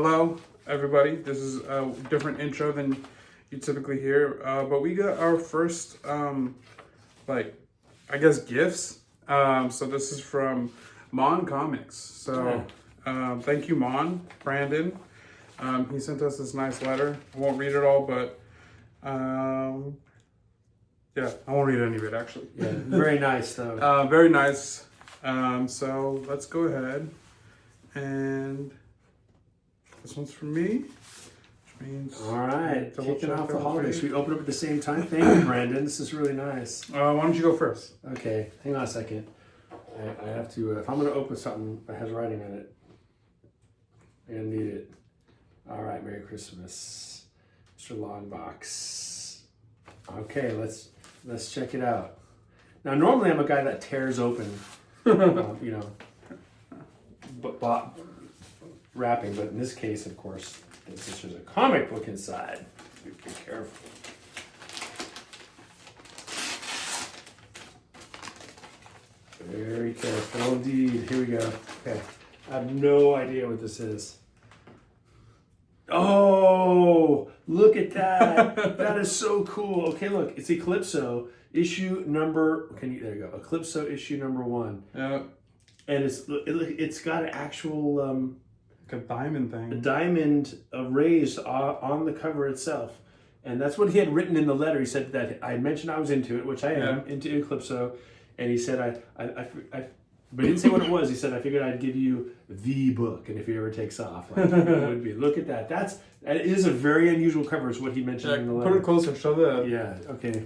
Hello, everybody. This is a different intro than you typically hear, but we got our first, gifts. So this is from Mon Comics. So thank you, Mon, Brandon. He sent us this nice letter. I won't read it all, but I won't read any of it actually. Yeah, very nice though. Very nice. So let's go ahead and. This one's for me, which means... All right, kicking off the holidays. Should we open up at the same time? Thank you, Brandon. This is really nice. Why don't you go first? Okay, hang on a second. I have to, if I'm going to open something that has writing on it, I'm going to need it. All right, Merry Christmas, Mr. Longbox. Okay, let's check it out. Now, normally I'm a guy that tears open, wrapping, but in this case, of course, there's a comic book inside. Be careful. Very careful indeed. Here we go. Okay. I have no idea what this is. Oh, look at that. That is so cool. Okay, look, it's Eclipso issue number, there you go. Eclipso issue number 1. Yeah. And it's got an actual, a diamond thing. A diamond raised on the cover itself. And that's what he had written in the letter. He said that I mentioned I was into it, which I am, into Eclipso. And he said, but he didn't say what it was. He said, I figured I'd give you the book. And if he ever takes off, it would be. Look at that. That is a very unusual cover, is what he mentioned in the letter. Put it closer. Show the... Yeah, okay.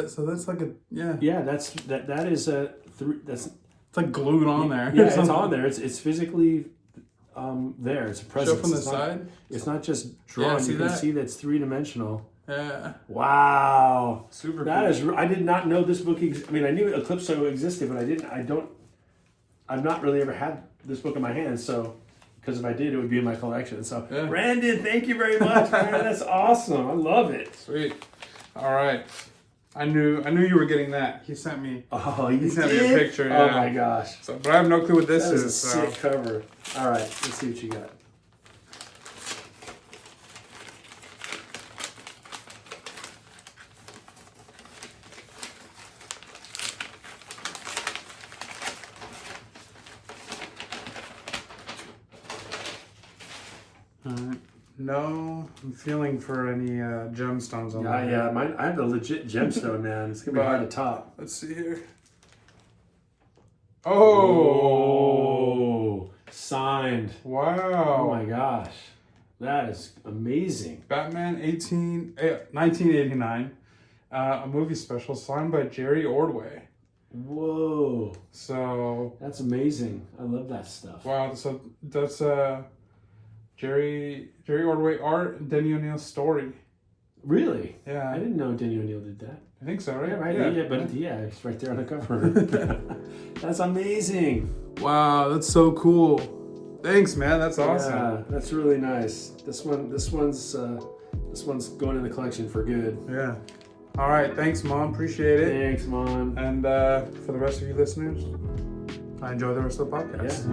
So that's like a... Yeah. Yeah, that is a... That's... It's like glued on there. Yeah, it's on there. It's physically... there, it's a presence. Show from the side. It's not just drawn. Yeah, you can see that's 3-dimensional. Yeah. Wow. Super. That cool. I did not know this book. I mean, I knew Eclipso existed, but I've not really ever had this book in my hands. So, because if I did, it would be in my collection. So, yeah. Brandon, thank you very much, man. That's awesome. I love it. Sweet. All right. I knew you were getting that. He sent me. Oh, he sent me a picture. Oh yeah. my gosh! So, but I have no clue what this is. A sick cover. All right, let's see what you got. No, I'm feeling for any gemstones on that. Yeah, mine. I have the legit gemstone, man. It's gonna be hard to top. Let's see here. Oh, signed. Wow. Oh my gosh, that is amazing. Batman 1989, a movie special signed by Jerry Ordway. Whoa. So that's amazing. I love that stuff. Wow. So that's Jerry Ordway art and Denny O'Neil's story. Really? Yeah. I didn't know Denny O'Neil did that. I think so, right? Yeah, right. Yeah, it's right there on the cover. That's amazing. Wow, that's so cool. Thanks, man. That's awesome. Yeah, that's really nice. This one's going in the collection for good. Yeah. All right. Thanks, Mom. Appreciate it. Thanks, Mom. And for the rest of you listeners, I enjoy the rest of the podcast. Yeah.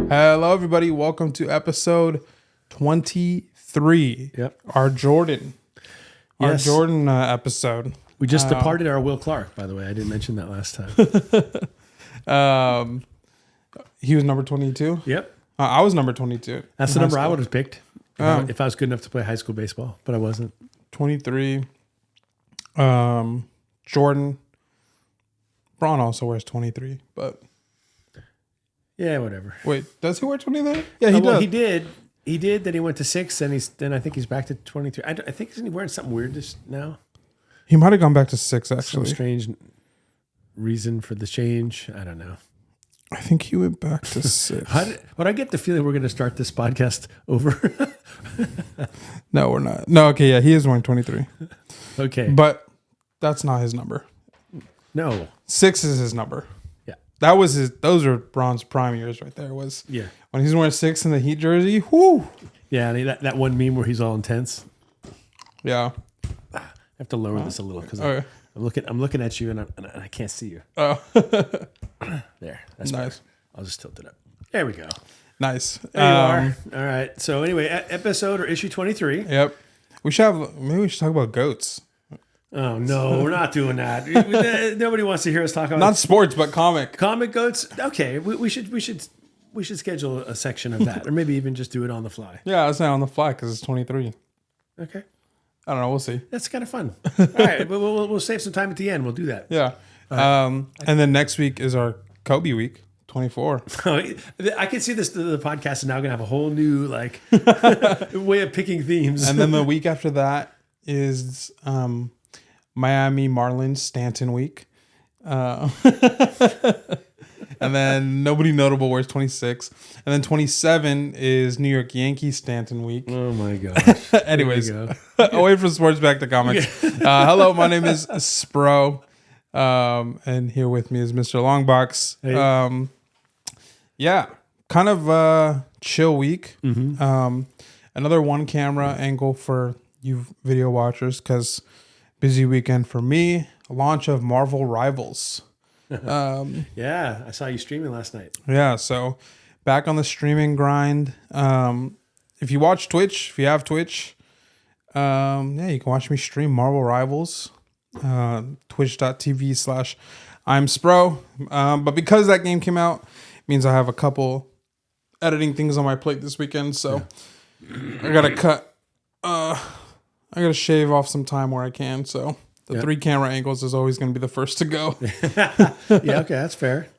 Hello, everybody. Welcome to episode 23. Yep. Our Jordan episode. We just departed our Will Clark, by the way. I didn't mention that last time. He was number 22. Yep. I was number 22. That's the number I would have picked if I was good enough to play high school baseball, but I wasn't. 23. Jordan. Braun also wears 23, but... Yeah, whatever. Wait, does he wear 23? Yeah, he does. Well, he did. He did. Then he went to 6, and then I think he's back to 23. I think isn't he wearing something weird just now? He might have gone back to 6 actually. Some strange reason for the change. I don't know. I think he went back to 6. But I get the feeling we're going to start this podcast over. No, we're not. No, okay, yeah, he is wearing 23. Okay, but that's not his number. No, 6 is his number. Yeah, those are Braun's prime years right there. When he's wearing 6 in the Heat jersey. Whoo. Yeah, and that one meme where he's all intense. Yeah. I have to lower this a little because I'm looking at you, and I can't see you. Oh, There, that's nice. better. I'll just tilt it up. There we go. Nice. There you are. All right. So anyway, episode or issue 23. Yep. We should talk about goats. Oh no, we're not doing that. Nobody wants to hear us talk about Not sports, but comic goats. Okay, we should schedule a section of that, or maybe even just do it on the fly. Yeah, it's not on the fly because it's 23. Okay, I don't know. We'll see. that's kind of fun. All right, but we'll save some time at the end. We'll do that. Yeah. And then next week is our Kobe week, 24. I can see this. The podcast is now going to have a whole new like way of picking themes. And then the week after that is Miami Marlins Stanton week. And then nobody notable wears 26. And then 27 is New York Yankees Stanton week. Oh my gosh. Anyways, away from sports, back to comics. Hello, my name is Spro. And here with me is Mr. Longbox. Hey. Yeah, kind of a chill week. Another one camera angle for you video watchers because busy weekend for me. Launch of Marvel Rivals. Yeah, I saw you streaming last night. Yeah, so back on the streaming grind. If you watch Twitch, if you have Twitch, yeah, you can watch me stream Marvel Rivals. Twitch.tv/I'mSpro. But because that game came out, it means I have a couple editing things on my plate this weekend. So I gotta I gotta shave off some time where I can. So the 3 camera angles is always gonna be the first to go. Yeah, okay, that's fair.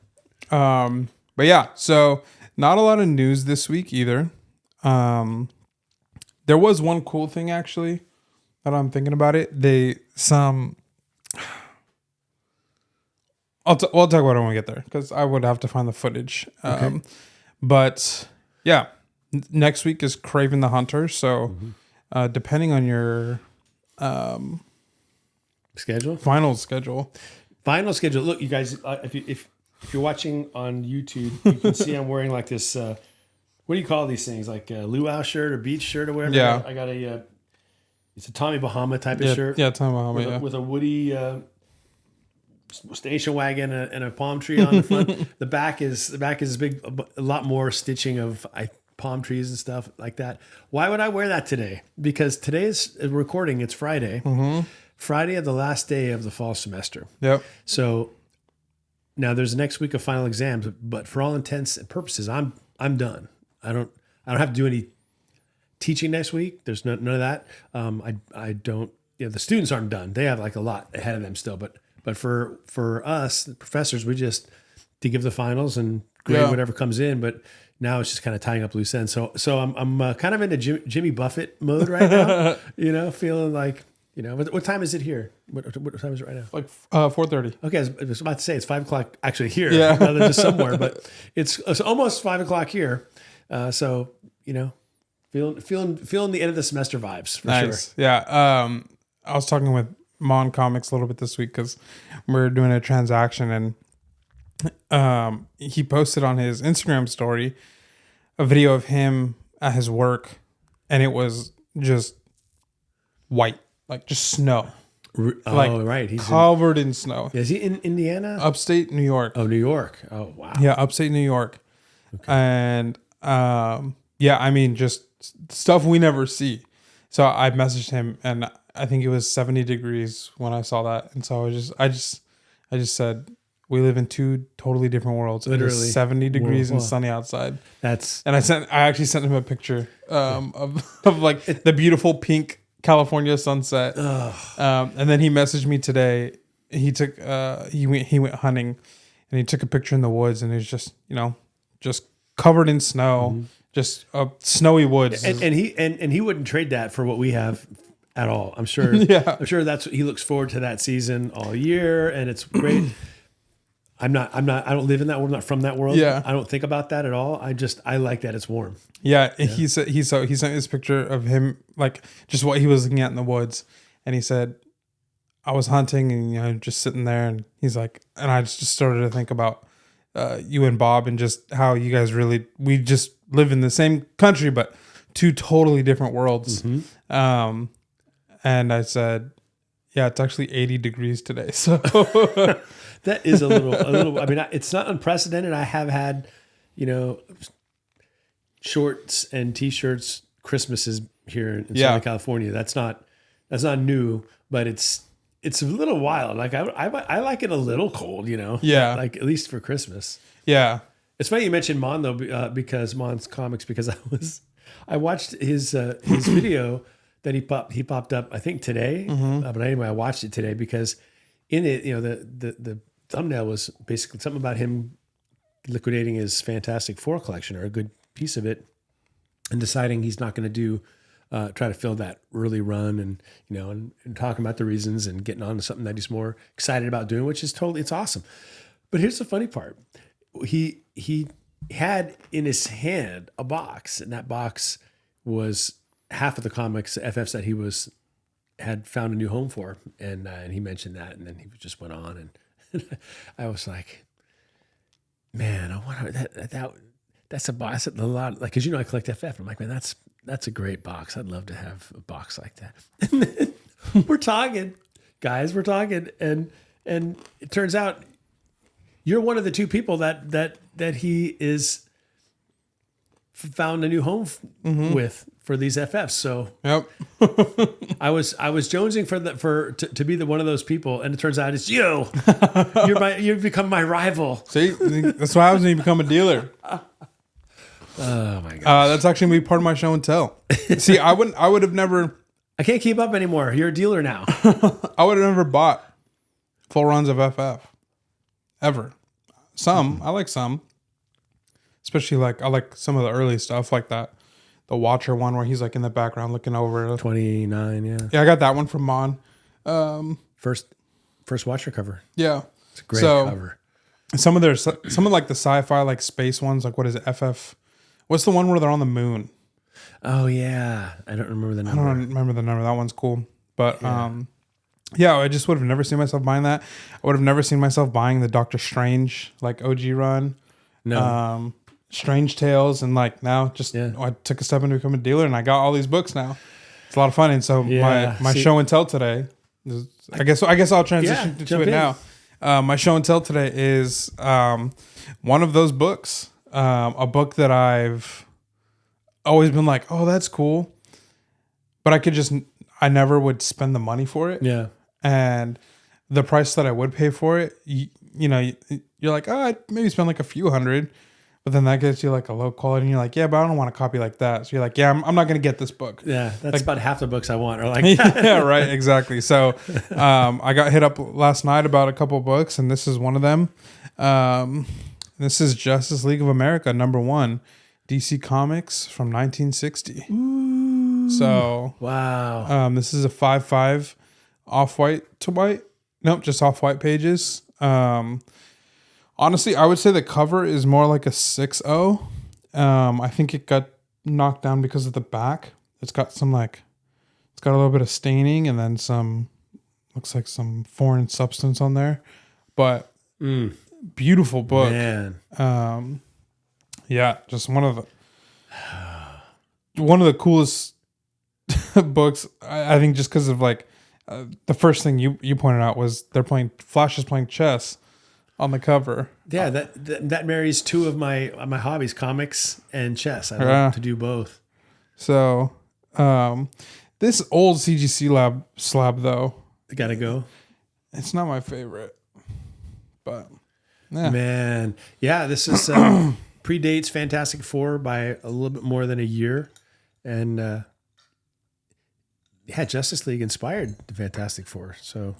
But yeah, so not a lot of news this week either. There was one cool thing actually that I'm thinking about it. We'll talk about it when we get there because I would have to find the footage. Okay. But yeah, next week is Kraven the Hunter. So depending on your Schedule? final schedule. Look, you guys, if you're watching on YouTube, you can see I'm wearing like this. What do you call these things? Like a luau shirt or beach shirt or whatever. Yeah. I got a. It's a Tommy Bahama type of shirt. Yeah, Tommy Bahama. With a woody station wagon and a palm tree on the front. The back is big. A lot more stitching of palm trees and stuff like that. Why would I wear that today? Because today's recording. It's Friday. Friday of the last day of the fall semester. Yep. So now there's the next week of final exams, but for all intents and purposes, I'm done. I don't have to do any teaching next week. There's none of that. I don't. The students aren't done. They have like a lot ahead of them still. But for us, the professors, we just to give the finals and grade whatever comes in. But now it's just kind of tying up loose ends. So I'm kind of into Jimmy Buffett mode right now. Feeling like. What time is it here? What time is it right now? Like 4:30. Okay, I was about to say it's 5:00 actually here, Yeah. rather than just somewhere, but it's almost 5:00 here. So feeling the end of the semester vibes for sure. Yeah. I was talking with Mon Comics a little bit this week because we're doing a transaction, and he posted on his Instagram story a video of him at his work, and it was just white. Like just snow. Right. He's covered in snow. Is he in Indiana? Upstate New York. Oh, New York. Oh, wow. Yeah, upstate New York. Okay. And I mean, just stuff we never see. So I messaged him, and I think it was 70 degrees when I saw that. And so I just said, we live in 2 totally different worlds. Literally. It is 70 degrees and sunny outside. I actually sent him a picture of like the beautiful pink California sunset. And then he messaged me today. He took he went hunting, and he took a picture in the woods, and it was just covered in snow, just snowy woods. And he wouldn't trade that for what we have at all. I'm sure. I'm sure he looks forward to that season all year, and it's great. I don't live in that world. I'm not from that world. Yeah. I don't think about that at all. I like that it's warm. Yeah. He said he sent this picture of him, like just what he was looking at in the woods. And he said, I was hunting and, just sitting there, and he's like, and I just started to think about you and Bob and just how you guys we just live in the same country, but 2 totally different worlds. And I said, Yeah, it's actually 80 degrees today. So That is a little. I mean, it's not unprecedented. I have had, shorts and t-shirts Christmases here in Southern California. That's not new, but it's a little wild. Like I like it a little cold, Yeah. like at least for Christmas. yeah. It's funny you mentioned Mon though, because Mon's comics, because I watched his video that he popped up, I think today. But anyway, I watched it today because in it, the thumbnail was basically something about him liquidating his Fantastic Four collection, or a good piece of it, and deciding he's not going to try to fill that early run, and and talking about the reasons and getting on to something that he's more excited about doing, which is it's awesome. But here's the funny part. He had in his hand a box, and that box was half of the comics, FFs that he had found a new home for, and he mentioned that, and then he just went on, and I was like, man, I wonder that's a box. A lot, like, because I collect FF, and I'm like, man, that's a great box. I'd love to have a box like that. And then we're talking, guys, and it turns out you're one of the two people that he is found a new home with for these FFs. So Yep. I was jonesing to be one of those people, and it turns out it's you. You've become my rival. See, that's what happens when you become a dealer. Oh my god. That's actually gonna be part of my show and tell. See, I would have never. I can't keep up anymore. You're a dealer now. I would have never bought full runs of FF ever. Some I like some, especially I like some of the early stuff like that. The Watcher one where he's like in the background looking over. 29, yeah. Yeah, I got that one from Mon. First Watcher cover. Yeah, It's a great cover. Some of like the sci-fi like space ones, like what is it, FF? What's the one where they're on the moon? Oh yeah, I don't remember the number. I don't remember the number. That one's cool. But yeah, I just would have never seen myself buying that. I would have never seen myself buying the Doctor Strange like OG run. No. Strange Tales, and like now just I took a step into become a dealer, and I got all these books now. It's a lot of fun. And so my show and tell today is, I guess I'll transition to it now. My show and tell today is one of those books, a book that I've always been like, oh, that's cool, but I never would spend the money for it. Yeah. And the price that I would pay for it, you're like, oh, I'd maybe spend like a few hundred, but then that gets you like a low quality, and you're like, yeah, but I don't want a copy like that. So you're like, yeah, I'm not going to get this book. Yeah, that's like, about half the books I want are like yeah, right, exactly. So I got hit up last night about a couple books, and this is one of them. This is Justice League of America, #1, DC Comics from 1960. Ooh, so wow. This is a 5/5 off-white to white. Nope, just off-white pages. Honestly, I would say the cover is more like a 6/0. I think it got knocked down because of the back. It's got a little bit of staining, and then looks like some foreign substance on there. But beautiful book. Man. Yeah, just one of the coolest books. I think just because of like the first thing you pointed out was Flash is playing chess on the cover. Yeah, that marries two of my hobbies, comics and chess. I like to do both. So, this old CGC slab though, Gotta go. It's not my favorite, but yeah. Man, yeah, this is predates Fantastic Four by a little bit more than a year, and Justice League inspired the Fantastic Four. So,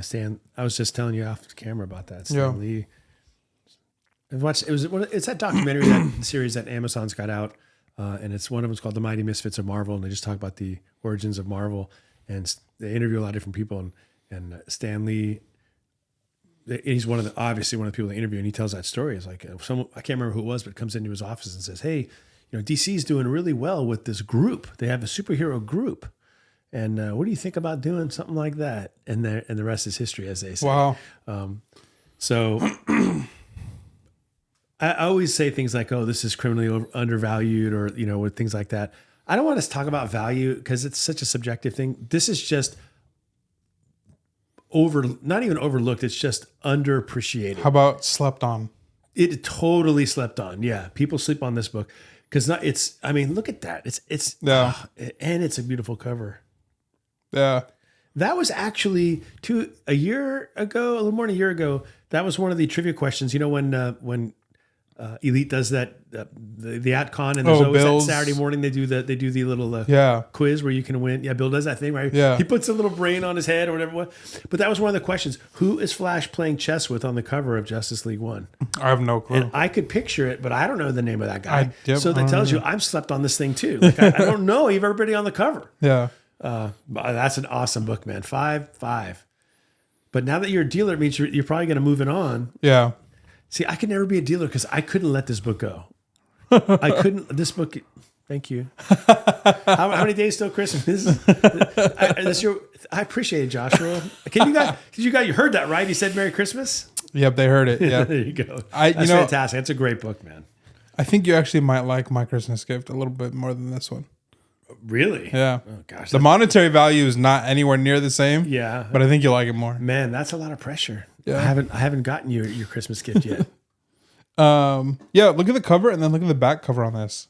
Stan, I was just telling you off camera about that. Stan Lee. I've watched. It's that documentary, that series that Amazon's got out, and it's one of them's called The Mighty Misfits of Marvel, and they just talk about the origins of Marvel, and they interview a lot of different people, and Stan Lee. He's obviously one of the people they interview, and he tells that story. It's like I can't remember who it was, but comes into his office and says, "Hey, DC's doing really well with this group. They have a superhero group, and what do you think about doing something like that?" And the rest is history, as they say. Wow. So I always say things like, "Oh, this is criminally undervalued," or with things like that. I don't want to talk about value because it's such a subjective thing. This is just not even overlooked. It's just underappreciated. How about slept on? It totally slept on. Yeah, people sleep on this book because it's. I mean, look at that. It's and it's a beautiful cover. Yeah, that was actually a year ago, a little more than a year ago. That was one of the trivia questions. You know when Elite does that the AtCon, and there's always Bill's, that Saturday morning they do the little quiz where you can win. Yeah, Bill does that thing, right? Yeah, he puts a little brain on his head or whatever. But that was one of the questions: who is Flash playing chess with on the cover of Justice League 1? I have no clue. And I could picture it, but I don't know the name of that guy. So that tells you I've slept on this thing too. Like I don't know everybody on the cover. Yeah, that's an awesome book, man. 5.5. But now that you're a dealer, it means you're probably going to move it on. Yeah. See, I could never be a dealer because I couldn't let this book go. I couldn't. This book. Thank you. How many days till Christmas? I appreciate it, Joshua. You heard that right? He said Merry Christmas. Yep, they heard it. Yeah, there you go. That's fantastic. That's a great book, man. I think you actually might like My Christmas Gift a little bit more than this one. Really? Yeah. Oh gosh. The monetary value is not anywhere near the same. Yeah. But I think you'll like it more. Man, that's a lot of pressure. Yeah. I haven't gotten you your Christmas gift yet. Yeah, look at the cover and then look at the back cover on this.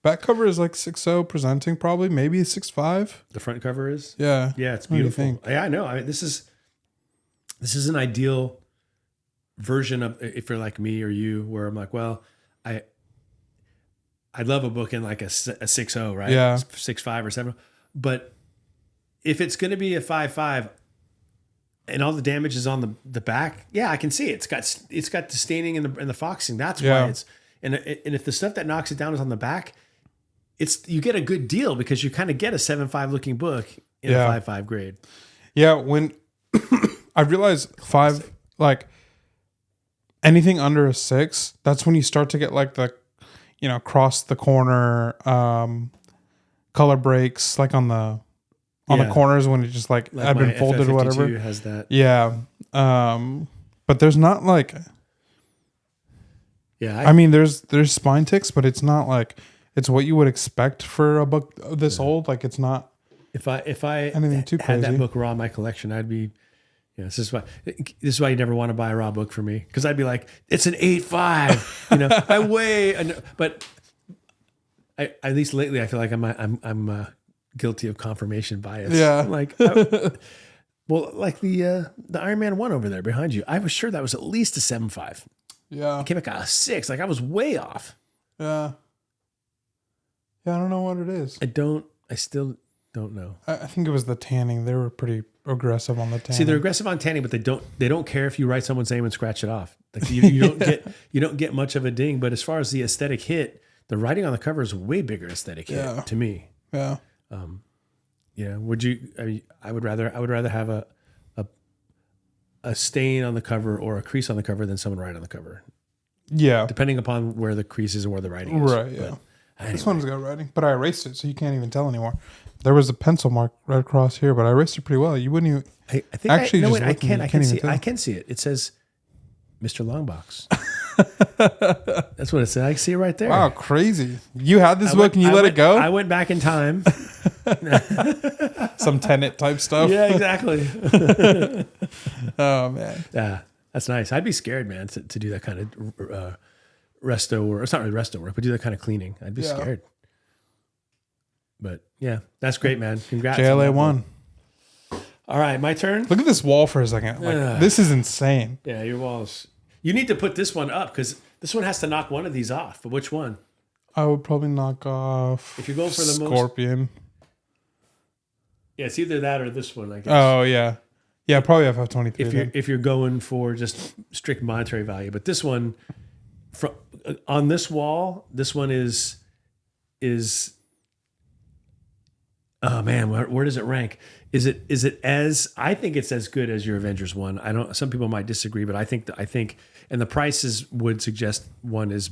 Back cover is like 6.0 presenting probably, maybe 6.5. The front cover is? Yeah. Yeah, it's beautiful. Yeah, I know. I mean, this is an ideal version of, if you're like me or you, where I'm like, well, I'd love a book in like a 6.0, right? Yeah. 6.5 or 7. But if it's going to be a 5.5 and all the damage is on the back, yeah, I can see it. It's got the staining and the foxing. That's why it's, and if the stuff that knocks it down is on the back, you get a good deal because you kind of get a 7.5 looking book in a 5.5 grade. Yeah. When I realized 5, like anything under a 6, that's when you start to get like the, cross the corner, color breaks, like on the corners when it just like had been folded or whatever. Has that. Yeah. But there's not like, yeah, I mean, there's spine ticks, but it's not like, it's what you would expect for a book this old. Like it's not. If I anything too crazy. Had that book raw in my collection, I'd be. Yeah, this is why you never want to buy a raw book for me, because I'd be like, it's an 8.5. But at least lately I feel like I'm guilty of confirmation bias. Yeah, like like the Iron Man 1 over there behind you. I was sure that was at least a 7.5. Yeah, it came back a 6. Like I was way off. Yeah. Yeah, I don't know what it is. I still don't know. I think it was the tanning. They were pretty aggressive on the tanning. See, they're aggressive on tanning, but they don't care if you write someone's name and scratch it off. Like you don't get much of a ding. But as far as the aesthetic hit, the writing on the cover is a way bigger aesthetic hit to me. Yeah. Yeah. Would you? I would rather have a stain on the cover or a crease on the cover than someone write on the cover. Yeah. Depending upon where the crease is and where the writing is. Right. Yeah. Anyway. This one's got writing, but I erased it, so you can't even tell anymore. There was a pencil mark right across here, but I erased it pretty well. You wouldn't even. I think actually. I can see. I can see it. It says, "Mr. Longbox." That's what it said. I see it right there. Wow, crazy! You had this book and you let it go. I went back in time. Some Tenet type stuff. Yeah, exactly. Oh man. Yeah, that's nice. I'd be scared, man, to do that kind of resto work. It's not really resto work, but do that kind of cleaning. I'd be scared. But yeah, that's great, man. Congrats. JLA 1. All right, my turn. Look at this wall for a second. Like this is insane. Yeah, your walls. You need to put this one up because this one has to knock one of these off. But which one? I would probably knock off. If you're going for the Scorpion. Yeah, it's either that or this one, I guess. Oh yeah, yeah, probably FF23. If you're going for just strict monetary value, but this one, on this wall, this one is. Oh man, where does it rank? Is it as, I think it's as good as your Avengers one. I don't. Some people might disagree, but I think, and the prices would suggest one is,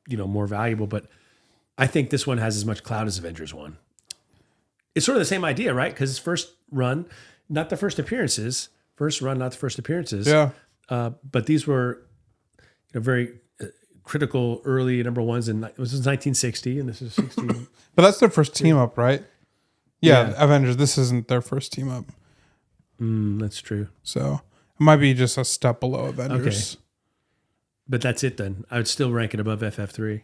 more valuable. But I think this one has as much clout as Avengers one. It's sort of the same idea, right? Because it's first run, not the first appearances. First run, not the first appearances. Yeah. But these were, very critical early number ones, and this was 1960, and this is 16. But that's their first team up, right? Yeah, Avengers. This isn't their first team up. That's true. So it might be just a step below Avengers. Okay. But that's it then. I would still rank it above FF3.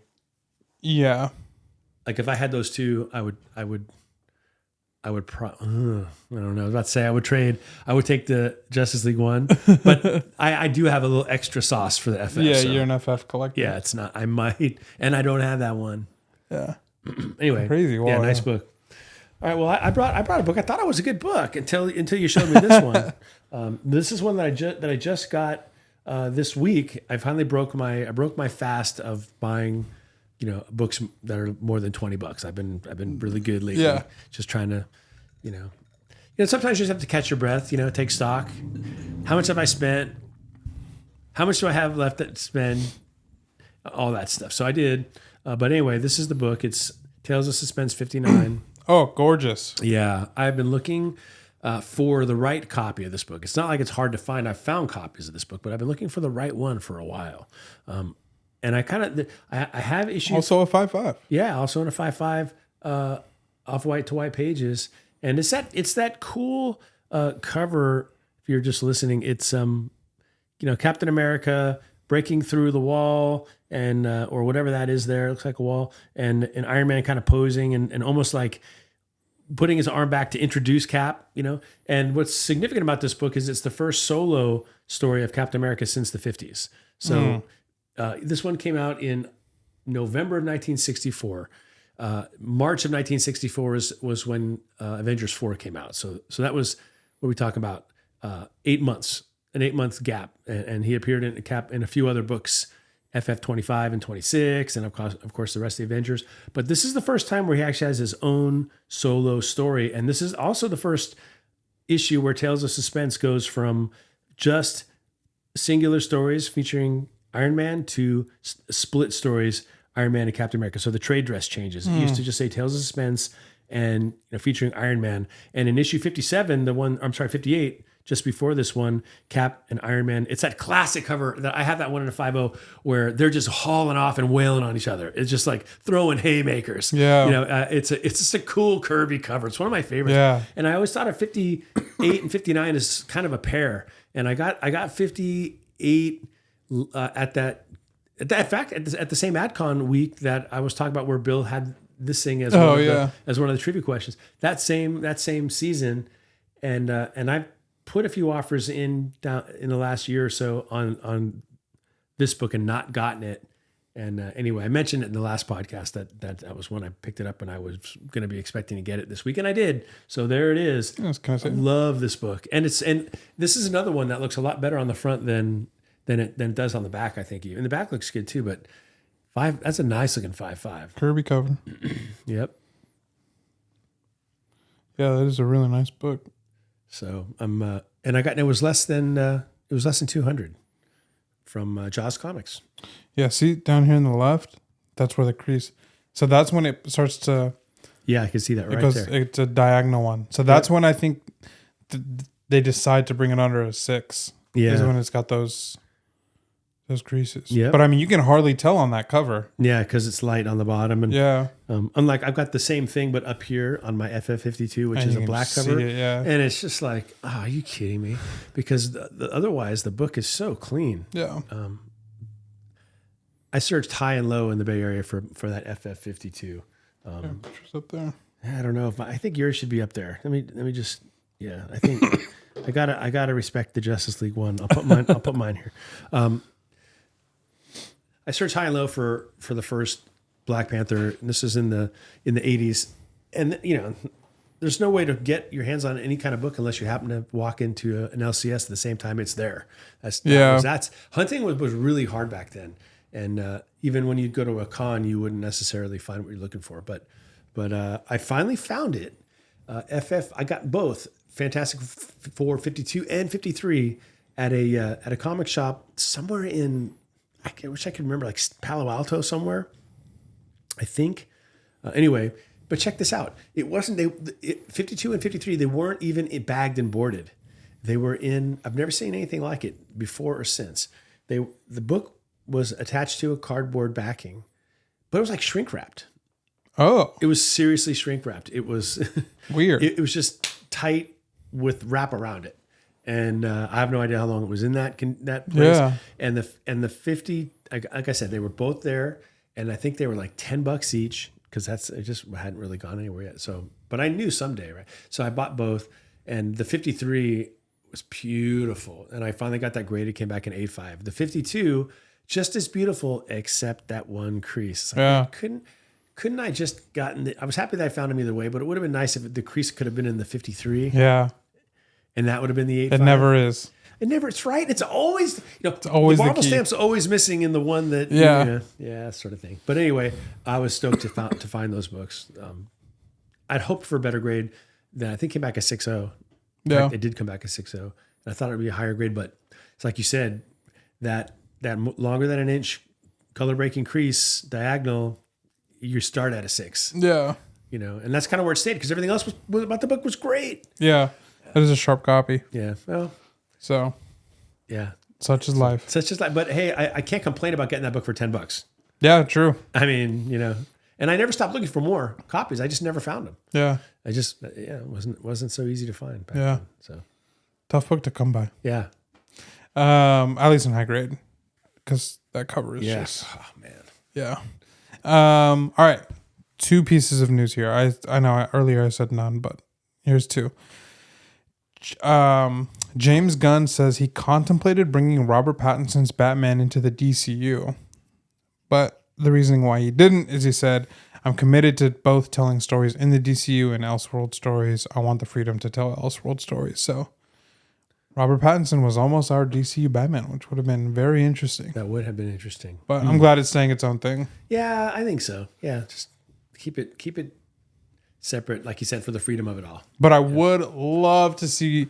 Yeah. Like if I had those two, I don't know. I was about to say I would take the Justice League one, but I do have a little extra sauce for the FF. Yeah, so. you're an FF collector. Yeah, it's not. I might, and I don't have that one. Yeah. Anyway, Crazy. Well, yeah, nice book. All right. Well, I brought a book. I thought it was a good book until you showed me this one. This is one that I just got this week. I finally broke my fast of buying, books that are more than $20. I've been really good lately. Yeah. Just trying to, sometimes you just have to catch your breath. Take stock. How much have I spent? How much do I have left to spend? All that stuff. So I did. But anyway, this is the book. It's Tales of Suspense 59. Oh, gorgeous. Yeah. I've been looking for the right copy of this book. It's not like it's hard to find. I've found copies of this book, but I've been looking for the right one for a while. And I have issues. Also a 5.5. Yeah, also in a 5.5 off-white to white pages. And it's that cool cover. If you're just listening, it's Captain America breaking through the wall and or whatever that is there. It looks like a wall. And Iron Man kind of posing and almost like putting his arm back to introduce Cap, And what's significant about this book is it's the first solo story of Captain America since the 50s. So this one came out in November of 1964. March of 1964 was when Avengers 4 came out. So that was what we talk about, 8 months. An 8-month gap, and he appeared in Cap in a few other books, FF25 and 26, and of course the rest of the Avengers. But this is the first time where he actually has his own solo story, and this is also the first issue where Tales of Suspense goes from just singular stories featuring Iron Man to split stories, Iron Man and Captain America. So the trade dress changes. It used to just say Tales of Suspense and featuring Iron Man, and in issue 57, 58. Just before this one, Cap and Iron Man. It's that classic cover that I have that one in a 5.0 where they're just hauling off and wailing on each other. It's just like throwing haymakers. Yeah. It's just a cool Kirby cover. It's one of my favorites. Yeah. And I always thought of 58 and 59 is kind of a pair. And I got 58 at the same AdCon week that I was talking about where Bill had this thing as as one of the trivia questions. That same season, and I put a few offers in the last year or so on this book and not gotten it. And anyway, I mentioned it in the last podcast that was when I picked it up and I was going to be expecting to get it this week, and I did. So there it is. I love this book, and this is another one that looks a lot better on the front than it does on the back. I think even the back looks good too. But 5, that's a nice looking 5.5 Kirby cover. Yep. Yeah, that is a really nice book. So and it was less than 200 from Jaws Comics. Yeah, see down here on the left, that's where the crease. So that's when it starts to. Yeah, I can see that right there. It's a diagonal one. So that's when I think they decide to bring it under a 6. Yeah, is when it's got those creases. Yeah, but I mean, you can hardly tell on that cover. Yeah, because it's light on the bottom, and yeah. Unlike I've got the same thing, but up here on my FF52, which is a black cover, and it's just like, oh, are you kidding me? Because otherwise, the book is so clean. Yeah. I searched high and low in the Bay Area for that FF52. Pictures up there. I don't know I think yours should be up there. Let me just. Yeah, I think I gotta respect the Justice League one. I'll put mine here. I searched high and low for the first Black Panther, and this is in the 80s. And there's no way to get your hands on any kind of book unless you happen to walk into an LCS at the same time it's there. Hunting was really hard back then. And even when you'd go to a con, you wouldn't necessarily find what you're looking for. But I finally found it. I got both Fantastic Four 52 and 53 at a comic shop somewhere in, I wish I could remember, like Palo Alto somewhere, I think. Anyway, but check this out. It wasn't 52 and 53. They weren't even bagged and boarded. They were in. I've never seen anything like it before or since. The book was attached to a cardboard backing, but it was like shrink wrapped. Oh, it was seriously shrink wrapped. It was weird. It was just tight with wrap around it. and I have no idea how long it was in that place. Yeah. And the 50, like I said, they were both there, and I think they were like $10 each because it just hadn't really gone anywhere yet. So, but I knew someday, right? So I bought both, and the 53 was beautiful, and I finally got that graded. Came back in 8.5. The 52, just as beautiful, except that one crease. Like, Yeah. Couldn't I just gotten? I was happy that I found them either way, but it would have been nice if the crease could have been in the 53. Yeah. And that would have been the 8.5. It never is. It's right. It's always, it's always the marble key. stamp's always missing in the one that, Yeah. that sort of thing. But anyway, I was stoked to find those books. I'd hoped for a better grade. Then I think it came back a 6.0. Yeah. It did come back a 6.0. And I thought it would be a higher grade, but it's like you said, that longer than an inch color breaking crease diagonal, you start at a 6. Yeah. And that's kind of where it stayed because everything else was about the book was great. Yeah. It is a sharp copy. Yeah. Well, So yeah. such is life. So it's just like, but hey, I can't complain about getting that book for $10. Yeah, true. I mean, and I never stopped looking for more copies. I just never found them. Yeah. It wasn't so easy to find back Yeah. then. So Tough book to come by. yeah. At least in high grade. Because that cover is just Oh man. yeah. All right. 2 pieces of news here. I know earlier I said none, but here's 2. James Gunn says he contemplated bringing Robert Pattinson's Batman into the DCU. But the reasoning why he didn't is he said, I'm committed to both telling stories in the DCU and Elseworld stories. I want the freedom to tell Elseworld stories. So Robert Pattinson was almost our DCU Batman, which would have been very interesting. That would have been interesting. But I'm glad it's saying its own thing. Yeah, I think so. Yeah, just keep it separate, like you said, for the freedom of it all. But I would love to see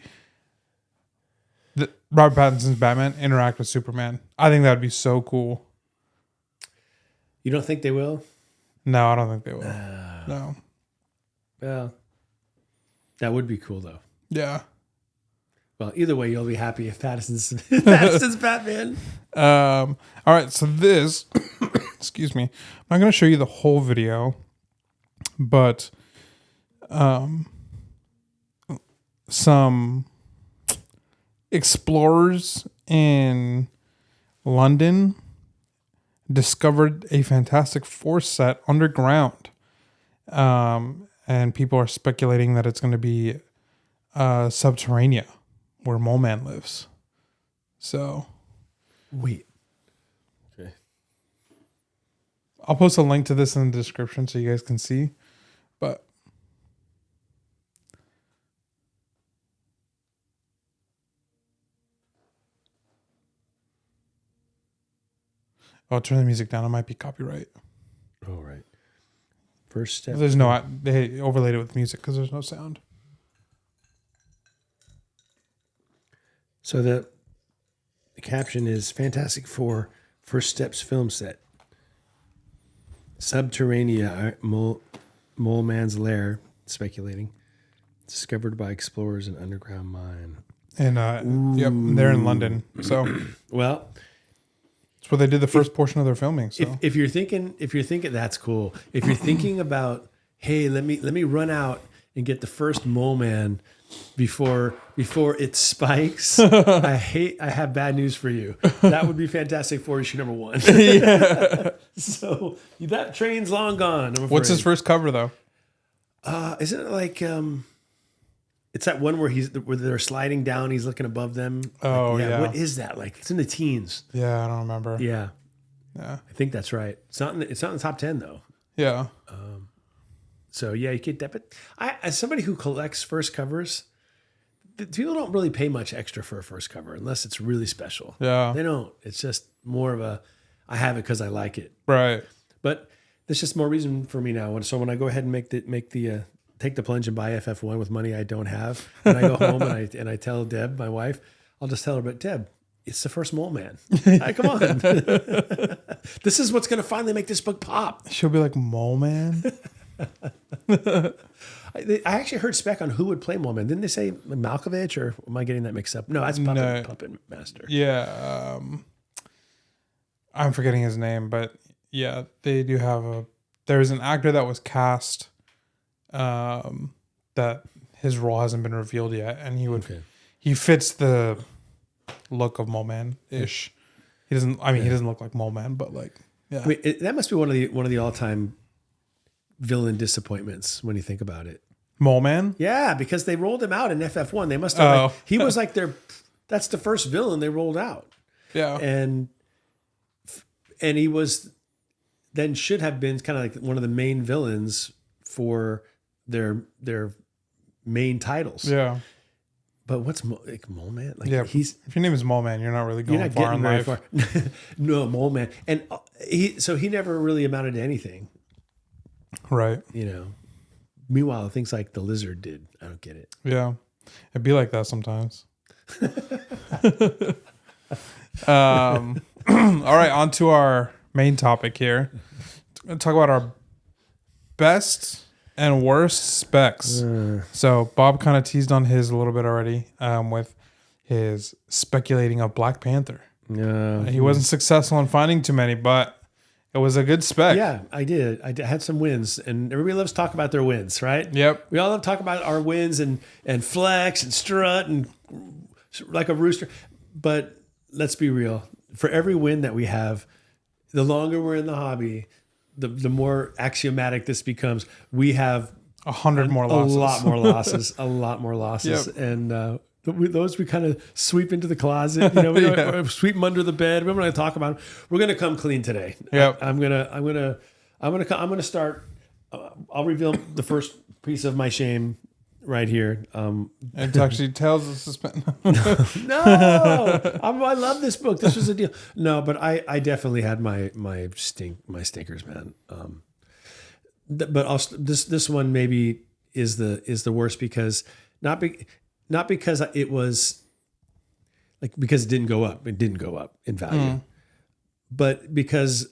Robert Pattinson's Batman interact with Superman. I think that would be so cool. You don't think they will? No, I don't think they will. No. Well, that would be cool though. Yeah. Well, either way, you'll be happy if Pattinson's Batman. All right. So this, excuse me, I'm not going to show you the whole video, but some explorers in London discovered a Fantastic Four set underground. And people are speculating that it's going to be Subterranea, where Mole Man lives. So Wait. Okay. I'll post a link to this in the description so you guys can see. But turn the music down. It might be copyright. All right. First step. There's no, they overlaid it with music because there's no sound. So the caption is Fantastic Four First Steps film set. Subterranea, Mole Man's lair, speculating. Discovered by explorers in underground mine. And yep, they're in London. So Well, it's where they did the first portion of their filming. So if you're thinking that's cool. If you're thinking about, hey, let me run out and get the first Mole Man before it spikes. I have bad news for you. That would be Fantastic Four issue number 1. Yeah. So that train's long gone. I'm what's his afraid. first cover though? Isn't it like it's that one where they're sliding down, he's looking above them. Oh, yeah. What is that like? It's in the teens. Yeah, I don't remember. Yeah. Yeah. I think that's right. It's not in the top 10 though. Yeah. So yeah, you get that. But as somebody who collects first covers, people don't really pay much extra for a first cover unless it's really special. Yeah. They don't. It's just more of I have it because I like it. Right. But there's just more reason for me now. So when I go ahead and take the plunge and buy FF1 with money I don't have, and I go home and I tell Deb, my wife, I'll just tell her, but Deb, it's the first Mole Man. Come on. This is what's going to finally make this book pop. She'll be like, Mole Man? I actually heard spec on who would play Mole Man. Didn't they say Malkovich, or am I getting that mixed up? No, that's Puppet Master. Yeah. I'm forgetting his name, but yeah, they do have there's an actor that was cast that his role hasn't been revealed yet, and he fits the look of Mole Man ish. He doesn't. I mean, he doesn't look like Mole Man, but like, yeah. I mean, that must be one of the all time villain disappointments when you think about it. Mole Man. Yeah, because they rolled him out in FF1. They must have. Oh. He was like their. That's the first villain they rolled out. Yeah. And he was then should have been kind of like one of the main villains for their main titles. Yeah. But what's like Mole Man? Like Yeah. If your name is Mole Man, you're not really going you're not far in getting life. very far. No, Mole Man, and he never really amounted to anything. Right. You know. Meanwhile, things like the Lizard did. I don't get it. Yeah. It'd be like that sometimes. All right, on to our main topic here. Talk about our best and worst specs. So Bob kind of teased on his a little bit already with his speculating of Black Panther. He wasn't successful in finding too many, but it was a good spec. Yeah, I did. Had some wins, and everybody loves to talk about their wins, right? Yep. We all love to talk about our wins and flex and strut and like a rooster. But let's be real. For every win that we have, the longer we're in the hobby, the more axiomatic this becomes. We have 100 more losses. A lot more losses. A lot more losses. Yep. And those we kind of sweep into the closet. You know, we don't sweep them under the bed. We're going to talk about them. We're going to come clean today. Yep. I'm gonna start. I'll reveal the first piece of my shame right here. It actually tells the suspense. No, I love this book. This was a deal. No, but I definitely had my stinkers, man. But this one maybe is the worst because not because it was like because it didn't go up. It didn't go up in value, but because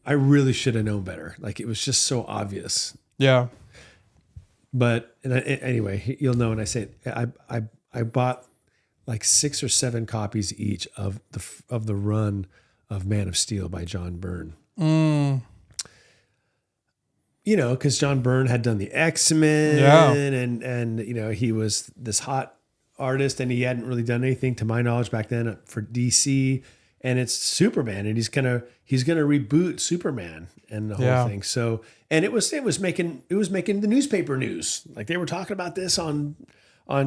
I really should have known better. Like it was just so obvious. Yeah. But anyway, you'll know when I say it. I bought like 6 or 7 copies each of the run of Man of Steel by John Byrne. You know, because John Byrne had done the X-Men, and you know he was this hot artist, and he hadn't really done anything to my knowledge back then for DC. And it's Superman, and he's gonna reboot Superman and the whole thing. So, and it was making the newspaper news. Like they were talking about this on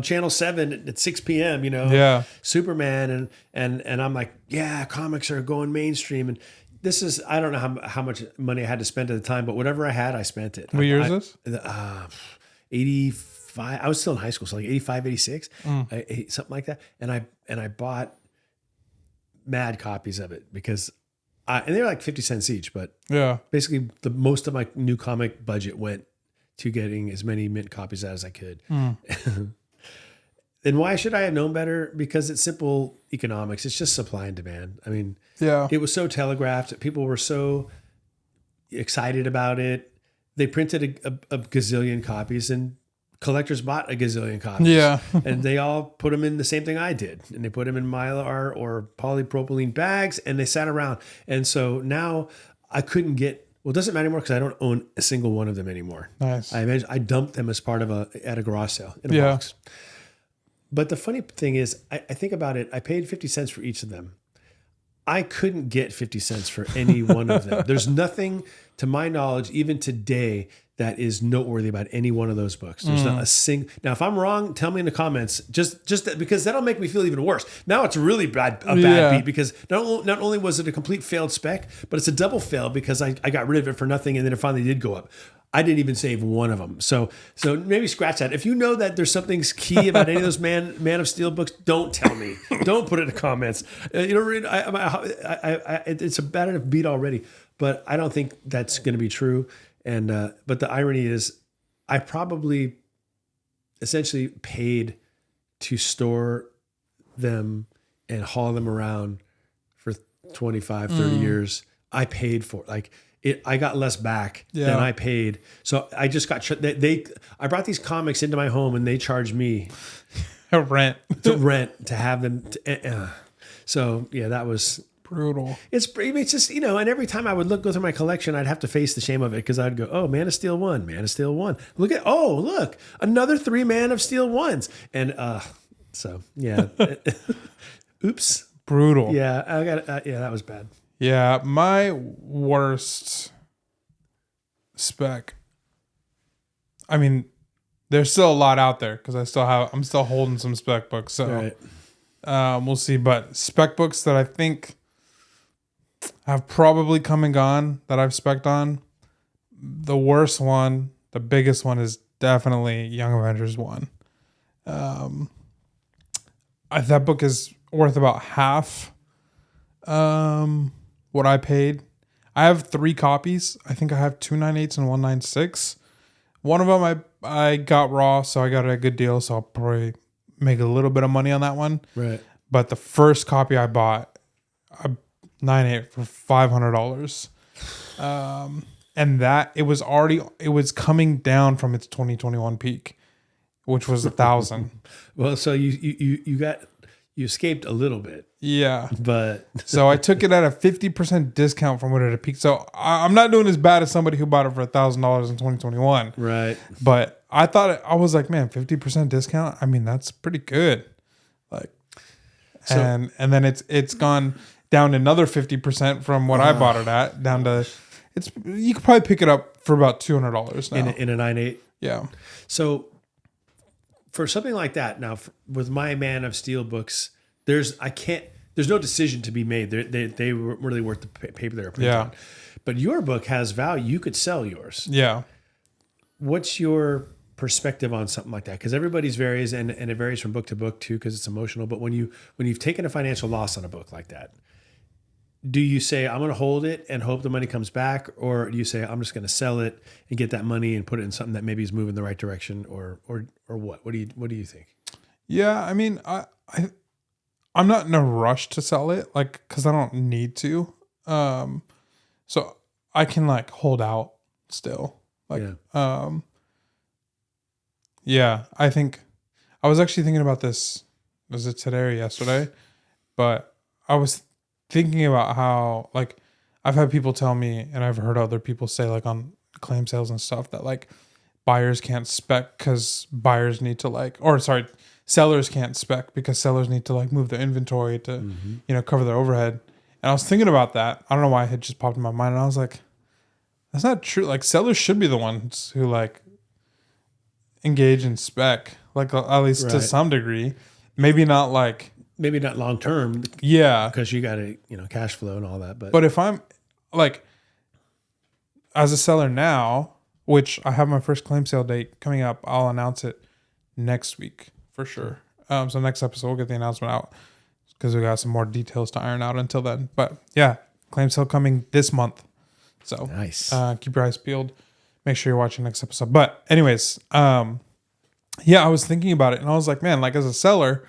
Channel 7 at 6 p.m. You know, Superman, and I'm like, yeah, comics are going mainstream, and this is I don't know how much money I had to spend at the time, but whatever I had, I spent it. What year is this? 85. I was still in high school, so like 85, 86, something like that. And I bought mad copies of it because and they're like 50 cents each, but basically the most of my new comic budget went to getting as many mint copies as I could. And why should I have known better? Because it's simple economics. It's just supply and demand. I mean, it was so telegraphed. People were so excited about it. They printed a gazillion copies and collectors bought a gazillion copies. Yeah. And they all put them in the same thing I did. And they put them in Mylar or polypropylene bags and they sat around. And so now I couldn't get, well, it doesn't matter anymore because I don't own a single one of them anymore. Nice. I dumped them as part of at a garage sale in a box. But the funny thing is, I think about it, I paid 50 cents for each of them. I couldn't get 50 cents for any one of them. There's nothing, to my knowledge, even today, that is noteworthy about any one of those books. There's not a single. Now, if I'm wrong, tell me in the comments. Just because that'll make me feel even worse. Now it's a really bad beat because not only was it a complete failed spec, but it's a double fail because I got rid of it for nothing and then it finally did go up. I didn't even save one of them. So maybe scratch that. If you know that there's something key about any of those Man of Steel books, don't tell me. Don't put it in the comments. It's a bad enough beat already, but I don't think that's going to be true. And but the irony is, I probably essentially paid to store them and haul them around for 25, 30 years. I paid for it. I got less back than I paid. So I just got I brought these comics into my home and they charged me rent to have them. So yeah, that was brutal. It's just, you know, and every time I would go through my collection, I'd have to face the shame of it because I'd go, oh, Man of Steel 1, Man of Steel 1. Look, another 3 Man of Steel 1s. And So yeah. Oops. Brutal. Yeah, I got. Yeah, that was bad. Yeah, my worst spec. I mean, there's still a lot out there because I'm still holding some spec books. So Right. we'll see. But spec books that I think have probably come and gone that I've spec'd on. The worst one, the biggest one is definitely Young Avengers 1. That book is worth about half what I paid. I have 3 copies. I think I have 298s and 196. One of them I got raw, so I got a good deal. So I'll probably make a little bit of money on that one. Right. But the first copy I bought, I 98 for $500. And that it was coming down from its 2021 peak, which was 1,000. Well, so you escaped a little bit, Yeah. but So I took it at a 50% discount from what it had peaked. So I'm not doing as bad as somebody who bought it for $1,000 in 2021. right. But I was like, man, 50% discount. I mean, that's pretty good. Like, and then it's gone down another 50% from what I bought it at, down to you could probably pick it up for about $200 now. In a 9.8. Yeah. So for something like that, now with my Man of Steel books, there's no decision to be made. They were really worth the paper they were printed on. But your book has value. You could sell yours. Yeah. What's your perspective on something like that? Because everybody's varies, and it varies from book to book too, because it's emotional. But when you've taken a financial loss on a book like that, do you say I'm going to hold it and hope the money comes back, or do you say I'm just going to sell it and get that money and put it in something that maybe is moving the right direction, or what? What do you think? Yeah, I mean, I'm not in a rush to sell it, like, because I don't need to. So I can like hold out still. Like, yeah, I think I was actually thinking about this. Was it today or yesterday? But I was thinking about how, like, I've had people tell me, and I've heard other people say, like, on claim sales and stuff, that like buyers can't spec because buyers need to sellers can't spec because sellers need to like move their inventory to, cover their overhead. And I was thinking about that. I don't know why it had just popped in my mind. And I was like, that's not true. Like, sellers should be the ones who like engage in spec, like at least to some degree. Maybe not long term. Yeah. Because you got to, cash flow and all that. But if I'm like, as a seller now, which I have my first claim sale date coming up, I'll announce it next week for sure. So next episode, we'll get the announcement out because we got some more details to iron out until then. But yeah, claim sale coming this month. So nice. Keep your eyes peeled. Make sure you're watching next episode. But anyways, yeah, I was thinking about it and I was like, man, like as a seller,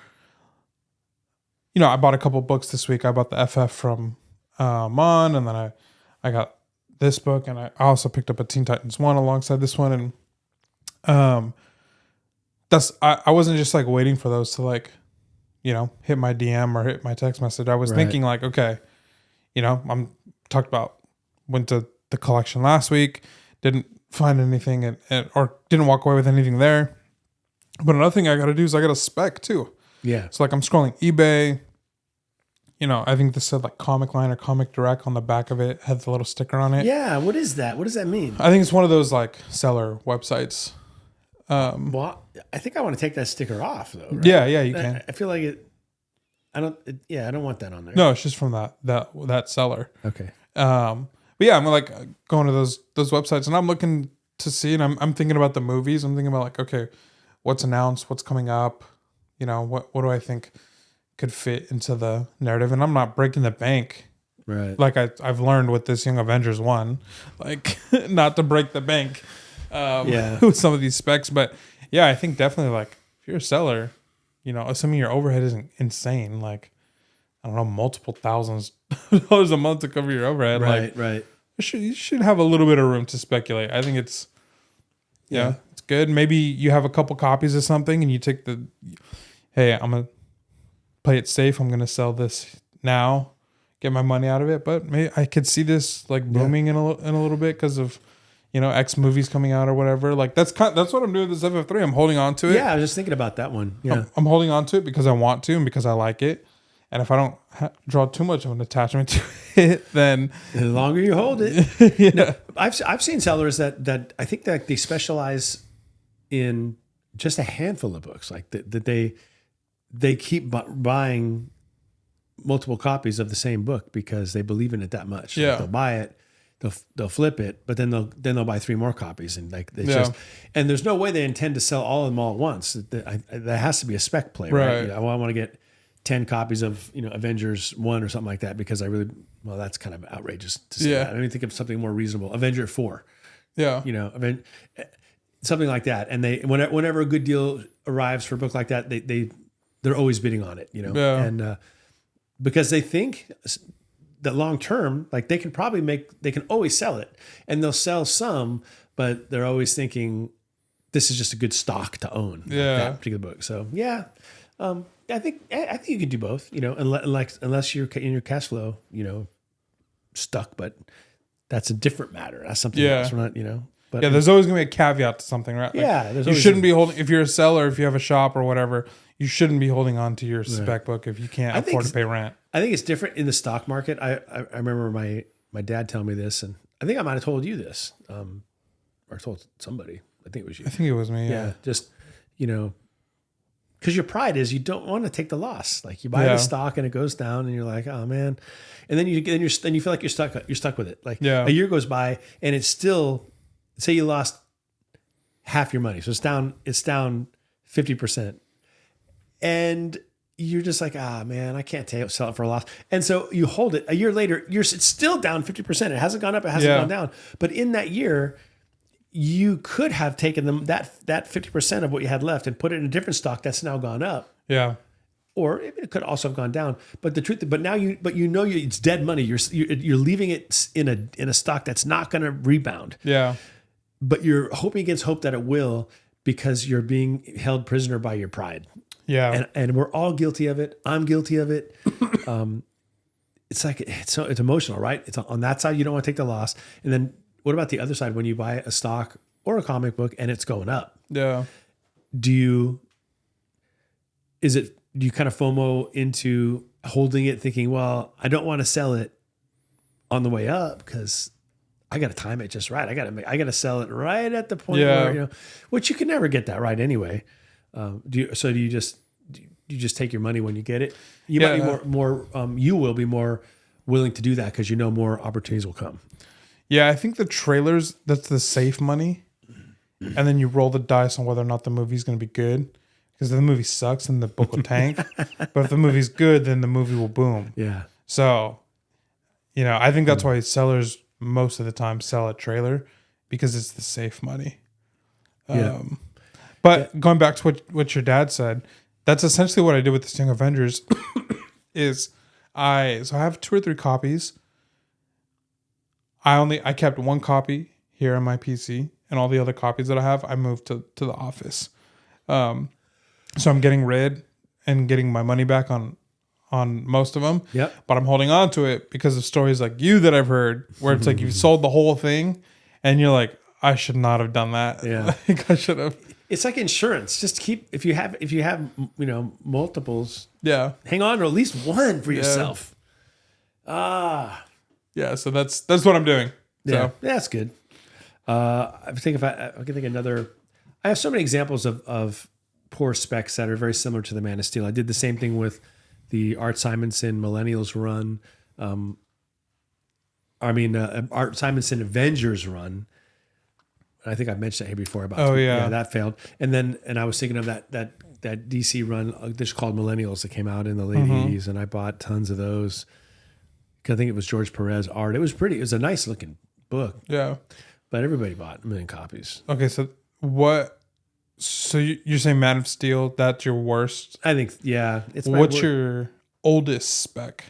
I bought a couple books this week. I bought the FF from Mon, and then I got this book, and I also picked up a Teen Titans 1 alongside this one. And I wasn't just like waiting for those to like, hit my DM or hit my text message. I was thinking like, okay, I'm talked about, went to the collection last week, didn't find anything or didn't walk away with anything there. But another thing I got to do is I got to spec too. Yeah. So like I'm scrolling eBay, I think this said like Comic Line or Comic Direct on the back of it, had the little sticker on it. Yeah. What is that? What does that mean? I think it's one of those like seller websites. Well, I think I want to take that sticker off though. Right? Yeah, you can. I feel like it. I don't want that on there. No, it's just from that seller. Okay. But yeah, I'm like going to those websites and I'm looking to see, and I'm thinking about the movies. I'm thinking about like, okay, what's announced, what's coming up, what do I think could fit into the narrative? And I'm not breaking the bank. Right. Like I've learned with this Young Avengers 1, like not to break the bank with some of these specs. But yeah, I think definitely like if you're a seller, assuming your overhead isn't insane, like, I don't know, multiple thousands of dollars a month to cover your overhead. Right. You should have a little bit of room to speculate. I think it's, it's good. Maybe you have a couple copies of something and you take hey, I'm going to play it safe. I'm going to sell this now, get my money out of it. But maybe I could see this like booming in a little bit because of, X movies coming out or whatever. Like that's what I'm doing with this FF3. I'm holding on to it. Yeah, I was just thinking about that one. Yeah. I'm holding on to it because I want to and because I like it. And if I don't draw too much of an attachment to it, then The longer you hold it. yeah. No, I've seen sellers that I think that they specialize in just a handful of books, like that they keep buying multiple copies of the same book because they believe in it that much. Yeah. Like they'll buy it, they'll flip it, but then they'll buy 3 more copies, and like they and there's no way they intend to sell all of them all at once. That has to be a spec play, right? Right. I want to get 10 copies of Avengers 1 or something like that because that's kind of outrageous to say that. I don't think of something more reasonable. Avenger 4. Yeah. Something like that. And whenever a good deal arrives for a book like that, they're always bidding on it, Yeah. and because they think that long term, like they can always sell it, and they'll sell some, but they're always thinking this is just a good stock to own, that particular book. So yeah, I think you can do both, unless you're in your cash flow, stuck, but that's a different matter. That's something else. We're not, but there's always gonna be a caveat to something, right? Like, you shouldn't be holding, if you're a seller, if you have a shop or whatever, you shouldn't be holding on to your spec book if you can't afford to pay rent. I think it's different in the stock market. I remember my dad telling me this, and I think I might have told you this, or told somebody. I think it was you. I think it was me. Yeah, just because your pride is you don't want to take the loss. Like you buy the stock and it goes down, and you're like, oh man, and then you feel like you're stuck with it. Like a year goes by, and it's still, say you lost half your money, so it's down 50%, and you're just like, man, I can't sell it for a loss. And so you hold it. A year later, it's still down 50%. It hasn't gone up. It hasn't gone down. But in that year, you could have taken them that 50% of what you had left and put it in a different stock that's now gone up. Yeah. Or it could also have gone down. But the truth, it's dead money. You're leaving it in a stock that's not going to rebound. Yeah. But you're hoping against hope that it will, because you're being held prisoner by your pride. Yeah. And we're all guilty of it. I'm guilty of it. It's like, it's emotional, right? It's on that side. You don't want to take the loss. And then what about the other side when you buy a stock or a comic book and it's going up? Yeah. Do you kind of FOMO into holding it thinking, well, I don't want to sell it on the way up because I got to time it just right. I got to sell it right at the point where, which you can never get that right anyway. Do you just take your money when you get it? You might be more you will be more willing to do that because more opportunities will come. Yeah, I think the trailers, that's the safe money. And then you roll the dice on whether or not the movie's going to be good. Because if the movie sucks, then the book will tank. But if the movie's good, then the movie will boom. Yeah. So, I think that's why sellers most of the time sell a trailer, because it's the safe money. But going back to what your dad said, that's essentially what I did with the Young Avengers. I have 2 or 3 copies. I kept 1 copy here on my PC, and all the other copies that I have, I moved to the office. So I'm getting rid and getting my money back on most of them. Yep. But I'm holding on to it because of stories like you that I've heard, where it's like you sold the whole thing, and you're like, I should not have done that. Yeah. Like I should have. It's like insurance. Just if you have multiples. Yeah. Hang on to at least one for yourself. Yeah. So that's what I'm doing. Yeah. So. That's good. I think I can think another. I have so many examples of poor specs that are very similar to the Man of Steel. I did the same thing with the Art Simonson Millennials run. Art Simonson Avengers run. I think I've mentioned that here before about that failed. And I was thinking of that DC run that's called Millennials that came out in the late 80s, and I bought tons of those. I think it was George Perez art. It was pretty. It was a nice looking book. Yeah. But everybody bought 1 million copies. Okay, so what? So you're saying Man of Steel? That's your worst? I think, yeah. What's your oldest spec?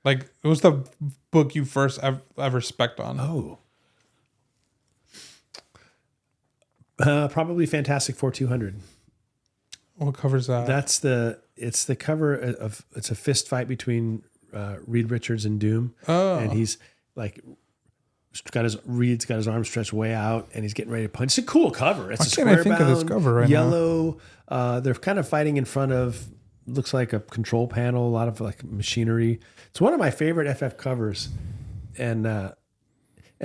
Like, what's the book you first ever spec'd on? Oh, probably Fantastic Four 200. What covers that? It's the cover of. It's a fist fight between Reed Richards and Doom, and he's like Reed's got his arm stretched way out, and he's getting ready to punch. It's a cool cover. It's Why a can't I think of this square-bound, cover right now? yellow. They're kind of fighting in front of, looks like a control panel, a lot of like machinery. It's one of my favorite FF covers, and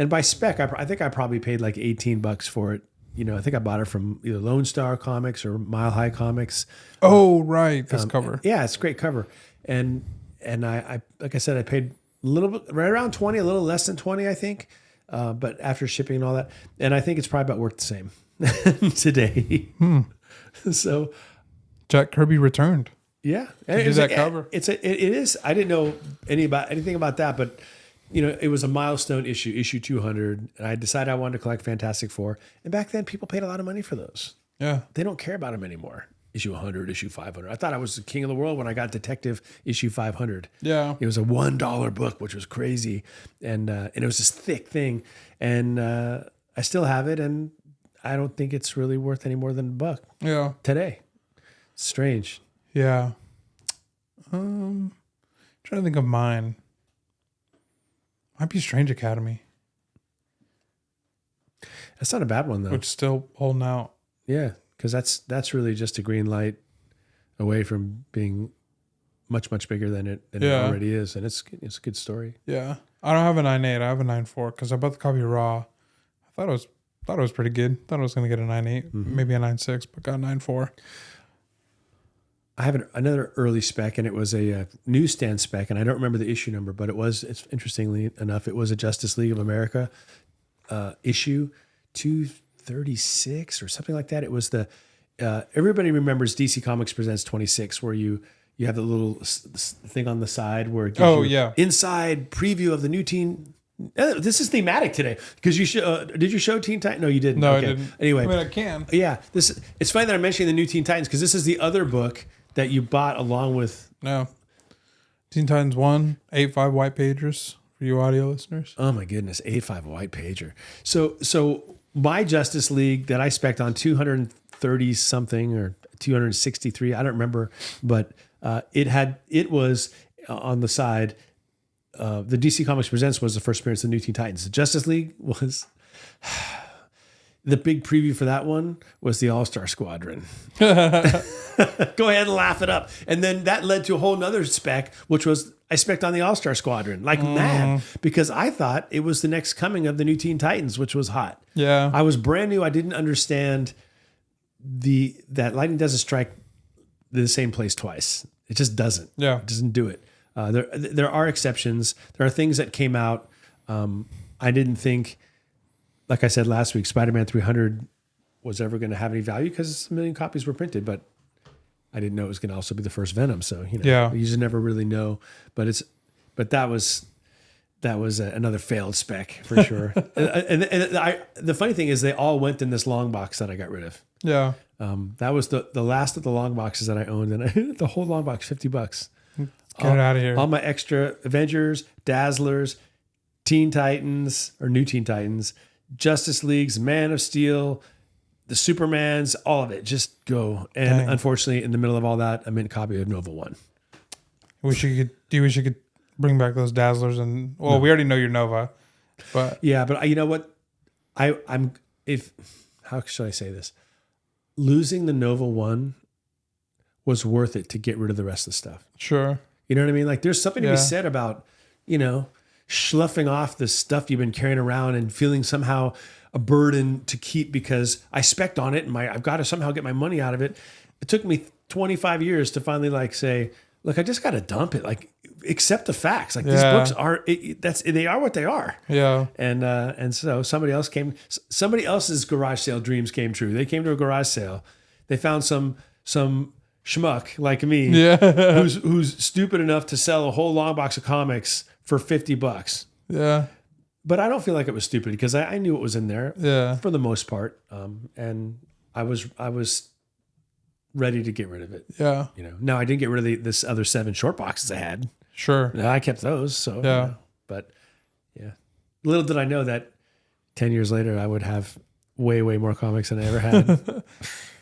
by spec, I think I probably paid like $18 for it. You know, I think I bought it from either Lone Star Comics or Mile High Comics. Oh, right. This cover. Yeah, it's a great cover. And I like I said, I paid a little bit, right around 20, a little less than 20, I think. But after shipping and all that, and I think it's probably about worth the same today. So Jack Kirby returned. yeah, To do that cover. It is. I didn't know anything about that, but you know, it was a milestone issue 200, and I decided I wanted to collect Fantastic Four. And back then, people paid a lot of money for those. Yeah. They don't care about them anymore. Issue 100, issue 500. I thought I was the king of the world when I got Detective issue 500. Yeah. It was a $1 book, which was crazy, and it was this thick thing. And I still have it, and I don't think it's really worth any more than $1 Yeah. today. Strange. Yeah. Trying to think of mine. Might be Strange Academy, That's not a bad one though. which is still holding out. Yeah, because that's really just a green light away from being much bigger than it Yeah. already is, and it's a good story. Yeah. I don't have a 9.8. I have a 9.4 because I bought the copy raw. I thought it was pretty good. Thought I was going to get a 9.8, maybe a 9.6, but got a 9.4. I have another early spec, and it was a newsstand spec, and I don't remember the issue number, but it's interestingly enough, it was a Justice League of America issue 236 or something like that. It was the everybody remembers DC Comics Presents 26, where you have the little thing on the side where it gives you inside preview of the new Teen. This is thematic today because did you show Teen Titans? No, you didn't. No, okay. I didn't. Anyway, I mean, I can. yeah, it's funny that I'm mentioning the new Teen Titans because this is the other book that you bought along with. No. Teen Titans 1, 8.5 white pagers for you audio listeners. Oh my goodness, 8.5 white pager. So my Justice League that I spec'd on 230 something or 263, I don't remember, but it was on the side. The DC Comics Presents was the first appearance of the New Teen Titans. The Justice League was the big preview for that one was the All-Star Squadron. Go ahead and laugh it up. And then that led to a whole nother spec, which was I spec'd on the All-Star Squadron like mad because I thought it was the next coming of the New Teen Titans, which was hot. Yeah. I was brand new. I didn't understand that lightning doesn't strike the same place twice. It just doesn't. Yeah. It doesn't do it. There are exceptions. There are things that came out. I didn't think, like I said last week, Spider-Man 300 was ever going to have any value because 1 million copies were printed, but I didn't know it was going to also be the first Venom. So, you just never really know. But that was another failed spec for sure. and the funny thing is they all went in this long box that I got rid of. Yeah. That was the last of the long boxes that I owned, and the whole long box, $50. Get it out of here. All my extra Avengers, Dazzlers, Teen Titans or New Teen Titans, Justice Leagues, Man of Steel, the Supermans, all of it. Just go. And unfortunately, in the middle of all that, a mint copy of Nova 1. Do you wish you could bring back those Dazzlers and we already know your Nova, but Yeah, but you know what? How should I say this? Losing the Nova 1 was worth it to get rid of the rest of the stuff. sure. You know what I mean? Like there's something to be said about, sloughing off the stuff you've been carrying around and feeling somehow a burden to keep because I spec'd on it and I've got to somehow get my money out of it. It took me 25 years to finally say, look, I just got to dump it. Like accept the facts. Like these books are, they are what they are. Yeah. And so somebody else's garage sale dreams came true. They came to a garage sale. They found some schmuck like me who's stupid enough to sell a whole long box of comics for $50. Yeah. But I don't feel like it was stupid because I knew what was in there for the most part. And I was ready to get rid of it. Yeah. Now I didn't get rid of this other 7 short boxes I had. Sure. I kept those. So, yeah. But yeah, little did I know that 10 years later I would have way, way more comics than I ever had.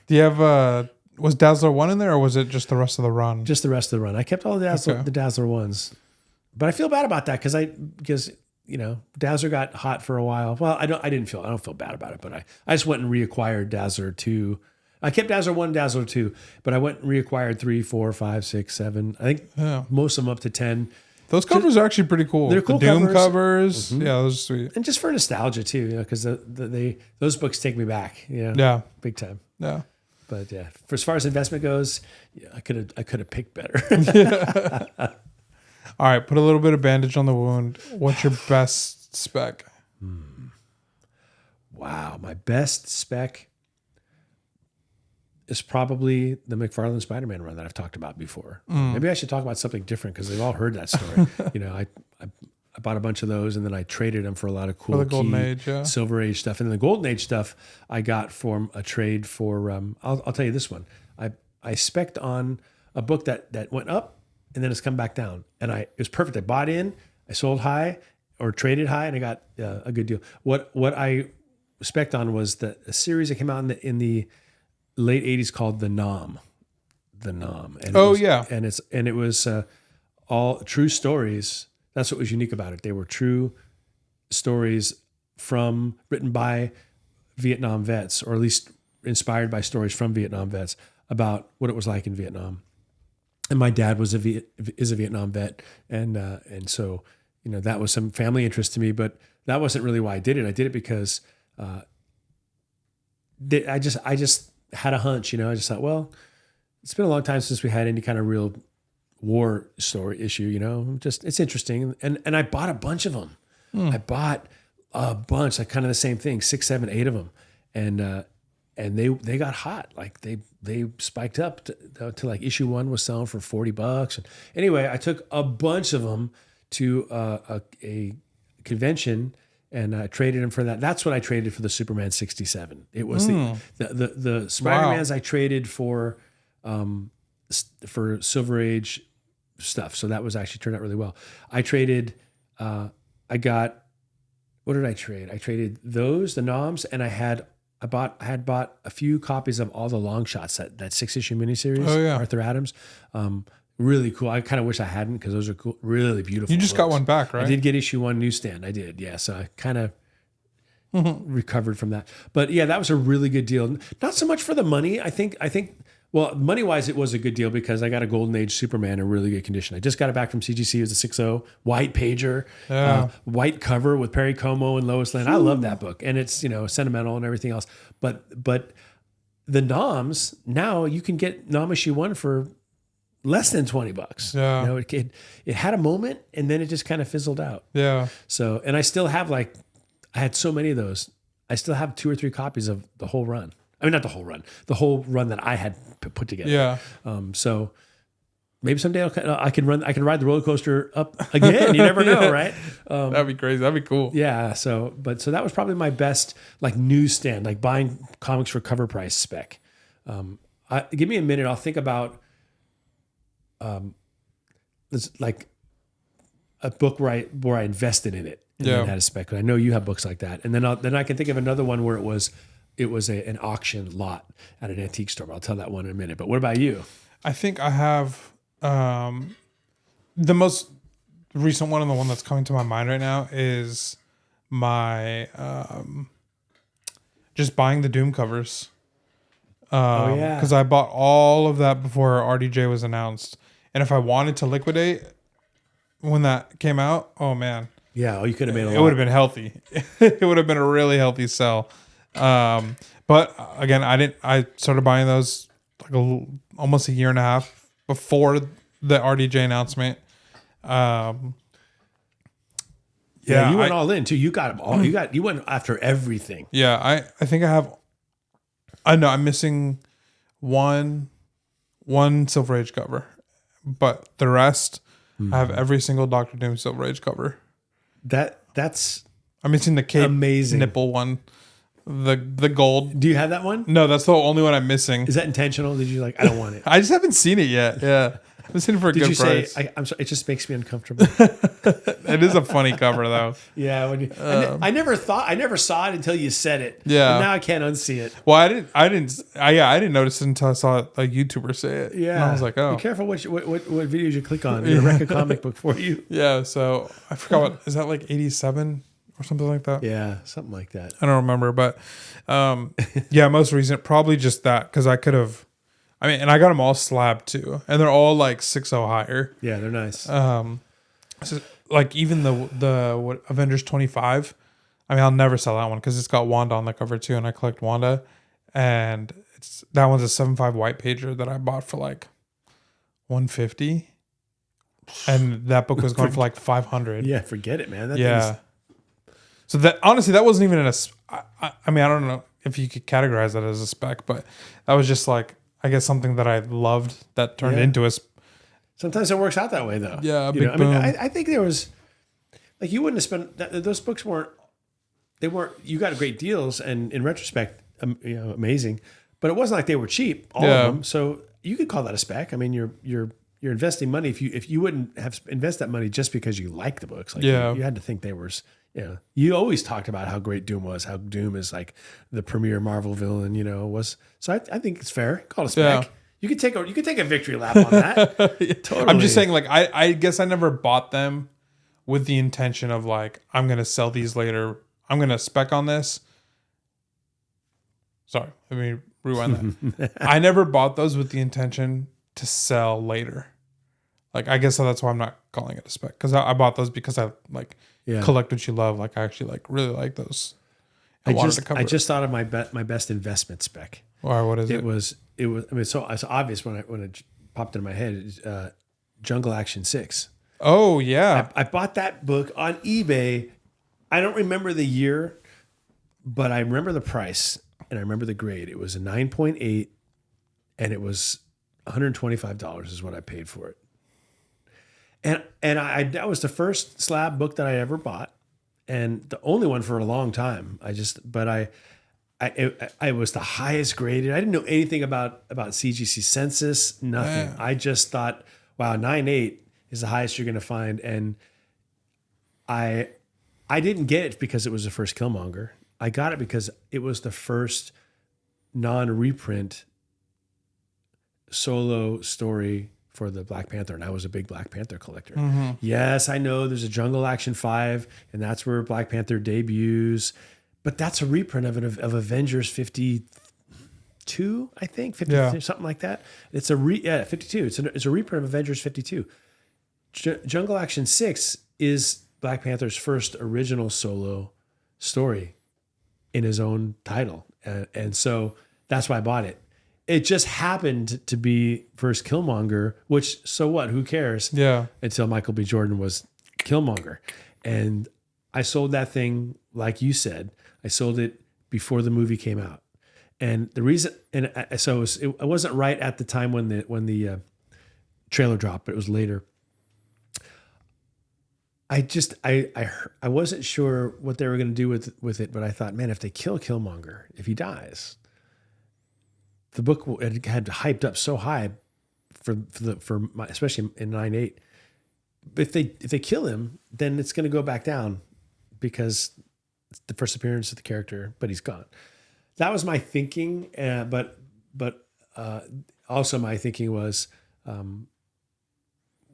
Do you have, was Dazzler 1 in there or was it just the rest of the run? Just the rest of the run. I kept all the Dazzler ones. But I feel bad about that because Dazzler got hot for a while. Well, I don't feel bad about it, but I just went and reacquired Dazzler 2. I kept Dazzler 1, Dazzler 2, but I went and reacquired 3, 4, 5, 6, 7. I think most of them up to 10. Those covers are actually pretty cool. They're cool the Doom covers. Yeah, those are sweet. And just for nostalgia too, because those books take me back. Yeah, big time. Yeah. But yeah, for as far as investment goes, I could have picked better. All right, put a little bit of bandage on the wound. What's your best spec? Wow, my best spec is probably the McFarlane Spider-Man run that I've talked about before. Maybe I should talk about something different because they've all heard that story. I bought a bunch of those and then I traded them for a lot of cool For the Golden Age, yeah. Silver Age stuff. And then the Golden Age stuff I got from a trade for, I'll tell you this one. I spec'd on a book that went up and then it's come back down. And it was perfect. I bought in, I sold high or traded high and I got a good deal. What I spec'd on was a series that came out in the late 80s called The Nom. And it was all true stories. That's what was unique about it. They were true stories written by Vietnam vets, or at least inspired by stories from Vietnam vets about what it was like in Vietnam. And my dad is a Vietnam vet, and so that was some family interest to me. But that wasn't really why I did it. I did it because I just had a hunch. I just thought, well, it's been a long time since we had any kind of real war story issue, just it's interesting. And I bought a bunch of them. I bought a bunch, like kind of the same thing, 6, 7, 8 of them. And they got hot. Like they spiked up to like issue 1 was selling for $40. And anyway, I took a bunch of them to a convention and I traded them for that. That's what I traded for the Superman 67. It was the Spider-Mans I traded for Silver Age stuff. So that was actually turned out really well. I traded, what did I trade? I traded those, the Noms, and I had bought a few copies of all the long shots, that 6-issue miniseries, Arthur Adams. Really cool. I kind of wish I hadn't because those are cool, really beautiful. You just got one back, right? I did get issue 1 newsstand. I did. Yeah. So I kind of recovered from that, but yeah, that was a really good deal. Not so much for the money. I think, well, money-wise, it was a good deal because I got a Golden Age Superman in really good condition. I just got it back from CGC. It was a 6.0, white pager, white cover with Perry Como and Lois Lane. I love that book. And it's, sentimental and everything else. But the Noms, now you can get Nom issue 1 for less than $20. Yeah. It had a moment and then it just kind of fizzled out. Yeah. So, and I still have I had so many of those. I still have 2 or 3 copies of the whole run. I mean, not the whole run that I had put together. Yeah. So maybe someday I can ride the roller coaster up again. You never know, right? That'd be crazy. That'd be cool. Yeah. So that was probably my best newsstand, buying comics for cover price spec. Give me a minute. I'll think about this, a book where I invested in it and then had a spec. I know you have books like that, and then I can think of another one where it was an auction lot at an antique store. I'll tell that one in a minute. But what about you? I think I have the most recent one, and the one that's coming to my mind right now is my just buying the Doom covers. Because I bought all of that before RDJ was announced. And if I wanted to liquidate when that came out, oh man. Yeah, you could have made a lot. It would have been healthy. It would have been a really healthy sell. But again, I started buying those almost a year and a half before the RDJ announcement. You went all in too. You got them all. You went after everything. Yeah, I think I know I'm missing one Silver Age cover, but the rest I have every single Doctor Doom Silver Age cover. That's I'm missing the cape amazing nipple one. The gold. Do you have that one? No, that's the only one I'm missing. Is that intentional? Did you I don't want it. I just haven't seen it yet. Yeah. I'm sitting for a Did good you price. say? I'm sorry. It just makes me uncomfortable. It is a funny cover though. Yeah, when I never saw it until you said it. Yeah. And now I can't unsee it. Well, I didn't notice it until I saw a YouTuber say it. Yeah, and I was like, oh, be careful what videos you click on. It'll wreck a comic book for you. yeah. So I forgot what is that like 87 or something like that. Yeah, something like that. I don't remember, but yeah, most recent probably just that because I could have. I mean, and I got them all slabbed too, and they're all like 6.0 higher. Yeah, they're nice. So, like even the Avengers 25. I mean, I'll never sell that one because it's got Wanda on the cover too, and I collect Wanda, and that one's a 7.5 white pager that I bought for like $150, and that book was going for like $500. Yeah, forget it, man. Yeah. So that honestly, that wasn't even I mean, I don't know if you could categorize that as a spec, but that was just like I guess something that I loved that turned into a. Sometimes it works out that way, though. Yeah, I mean, I think there was like you wouldn't have spent those books weren't. They weren't. You got great deals, and in retrospect, amazing. But it wasn't like they were cheap, all of them. So you could call that a spec. I mean, you're investing money. If you wouldn't have invest that money just because you like the books, like you had to think they were. You always talked about how great Doom was. How Doom is like the premier Marvel villain. Was. So I think it's fair. Call it a spec. Yeah. You could take a victory lap on that. Totally. I'm just saying, like I guess I never bought them with the intention of like I'm gonna sell these later. I'm going to spec on this. Sorry, let me rewind that. I never bought those with the intention to sell later. Like, I guess that's why I'm not calling it a spec. Because I bought those because I collect what you love. Like, I actually really like those. I just thought of my best investment spec. Or what is it? It was. I mean, so it's obvious when it popped into my head. Jungle Action 6. Oh yeah, I bought that book on eBay. I don't remember the year, but I remember the price and I remember the grade. It was a 9.8 and it was $125 is what I paid for it. And that was the first slab book that I ever bought and the only one for a long time. I was the highest graded. I didn't know anything about CGC census, nothing. I just thought, wow, 9.8 is the highest you're going to find. And I didn't get it because it was the first Killmonger. I got it because it was the first non-reprint solo story for the Black Panther, and I was a big Black Panther collector. Mm-hmm. Yes, I know there's a Jungle Action 5, and that's where Black Panther debuts, but that's a reprint of Avengers 52, I think, 52, something like that. It's 52. It's a reprint of Avengers 52. Jungle Action 6 is Black Panther's first original solo story in his own title. And so that's why I bought it. It just happened to be first Killmonger, which, so what? Who cares? Yeah. Until Michael B. Jordan was Killmonger. And I sold that thing, like you said, I sold it before the movie came out. And the reason, so it wasn't right at the time when the trailer dropped, but it was later. I wasn't sure what they were going to do with it, but I thought, man, if they kill Killmonger, if he dies, the book had hyped up so high especially in 9.8. If they kill him, then it's going to go back down because it's the first appearance of the character, but he's gone. That was my thinking, but also my thinking was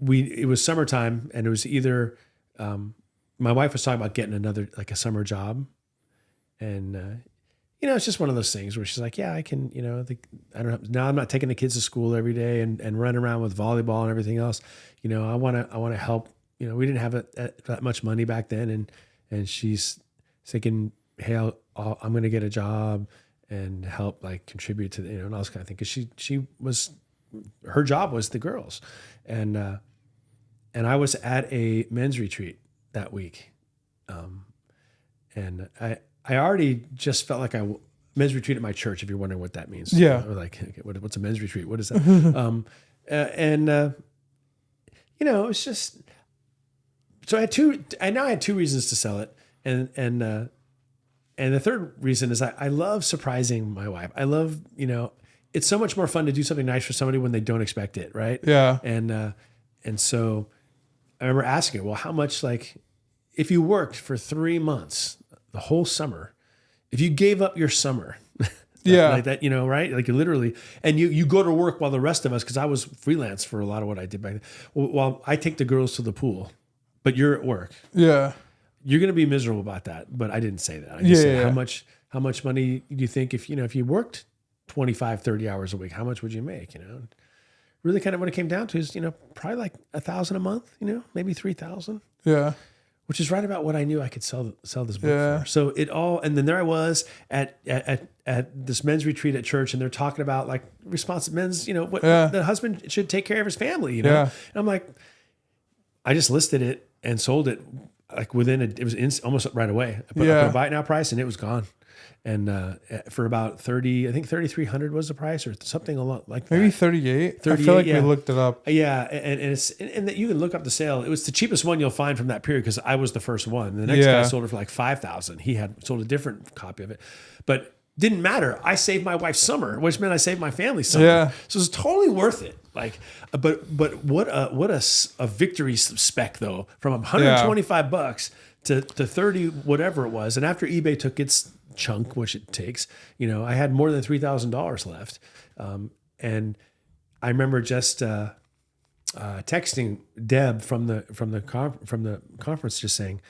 it was summertime and it was either. My wife was talking about getting another, like a summer job. And, it's just one of those things where she's like, yeah, I can, I don't know. Now I'm not taking the kids to school every day and running around with volleyball and everything else. I want to help, we didn't have that much money back then. And she's thinking, hey, I'm going to get a job and help like contribute to and all this kind of thing. Cause her job was the girls. And I was at a men's retreat that week. And I already just felt like men's retreat at my church, if you're wondering what that means. Yeah. Like, what's a men's retreat? What is that? It's just, so I now had two reasons to sell it. And the third reason is I love surprising my wife. I love, it's so much more fun to do something nice for somebody when they don't expect it, right? Yeah. And so I remember asking her, well, how much, like, if you worked for 3 months, the whole summer, if you gave up your summer, Yeah. like that, right? Like, you literally, and you go to work while the rest of us, because I was freelance for a lot of what I did back then. While I take the girls to the pool, but you're at work. Yeah. You're going to be miserable about that. But I didn't say that. I just said, Yeah. how much money do you think if you worked 25, 30 hours a week, how much would you make? Really kind of what it came down to is, probably like $1,000 a month, maybe 3,000, Yeah. which is right about what I knew I could sell this book Yeah. for. So and then there I was at this men's retreat at church, and they're talking about like responsive men's, what the husband should take care of his family, Yeah. And I'm like, I just listed it and sold it like almost right away. I put a buy it now price, and it was gone. And for about 30, I think 3,300 was the price, or something a lot like that. Maybe 38. I 38, feel like yeah. we looked it up. Yeah, and that you can look up the sale. It was the cheapest one you'll find from that period, because I was the first one. The next guy sold it for like 5,000. He had sold a different copy of it, but didn't matter. I saved my wife's summer, which meant I saved my family's summer. Yeah. So it's totally worth it. Like, but what a victory spec though, from $125 to 30 whatever it was, and after eBay took its chunk, which it takes, I had more than $3,000 left, and I remember just texting Deb from the conference, just saying,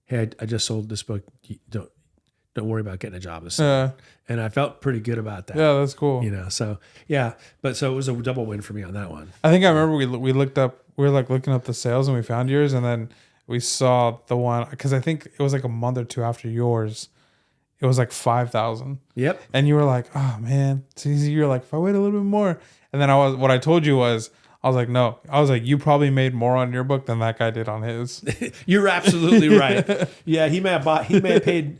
"Hey, I just sold this book. Don't worry about getting a job this summer." And I felt pretty good about that. Yeah, that's cool. So yeah, so it was a double win for me on that one. I think I remember we looked up, we were like looking up the sales, and we found yours, and then we saw the one, because I think it was like a month or two after yours. It was like 5,000. Yep. And you were like, "Oh man, it's easy." You're like, "If I wait a little bit more," and then what I told you was, I was like, "No," I was like, "You probably made more on your book than that guy did on his." You're absolutely right. Yeah, he may have paid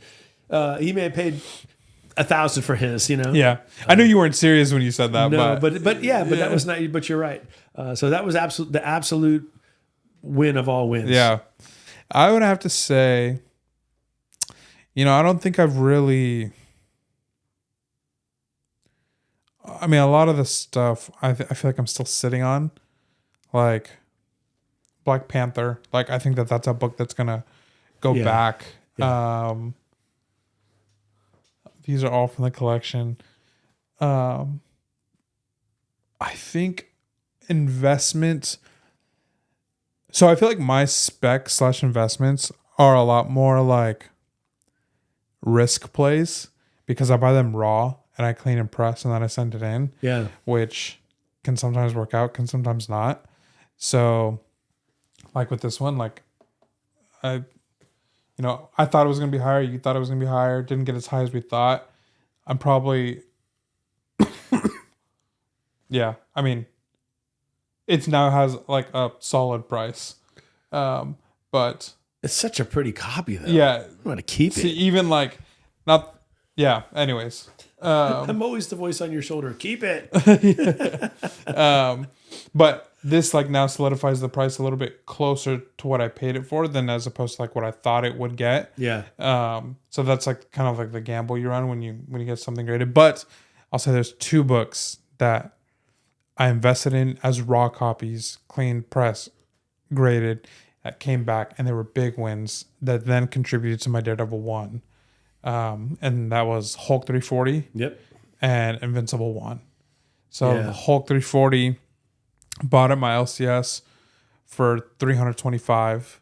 1,000 for his. Yeah, I knew you weren't serious when you said that. No, but that was not. But you're right. So that was the absolute win of all wins. Yeah, I would have to say, I don't think I've really. I mean, a lot of the stuff I feel like I'm still sitting on, like Black Panther. Like, I think that's a book that's gonna go back. Yeah. These are all from the collection. I think investments. So I feel like my spec/investments are a lot more like risk plays, because I buy them raw and I clean and press and then I send it in. Yeah. Which can sometimes work out, can sometimes not. So like with this one, like I thought it was going to be higher. You thought it was going to be higher. Didn't get as high as we thought. I'm probably, yeah. I mean, it now has like a solid price. But it's such a pretty copy though. Yeah. I want to keep it. Even like, not, yeah. Anyways. I'm always the voice on your shoulder. Keep it. But this like now solidifies the price a little bit closer to what I paid it for than as opposed to like what I thought it would get. Yeah. So that's like kind of like the gamble you run when you get something graded. But I'll say there's 2 books that I invested in as raw copies, clean press, graded, that came back, and they were big wins that then contributed to my Daredevil 1. And that was Hulk 340. Yep. And Invincible 1. So Yeah. the Hulk 340 bought at my LCS for $325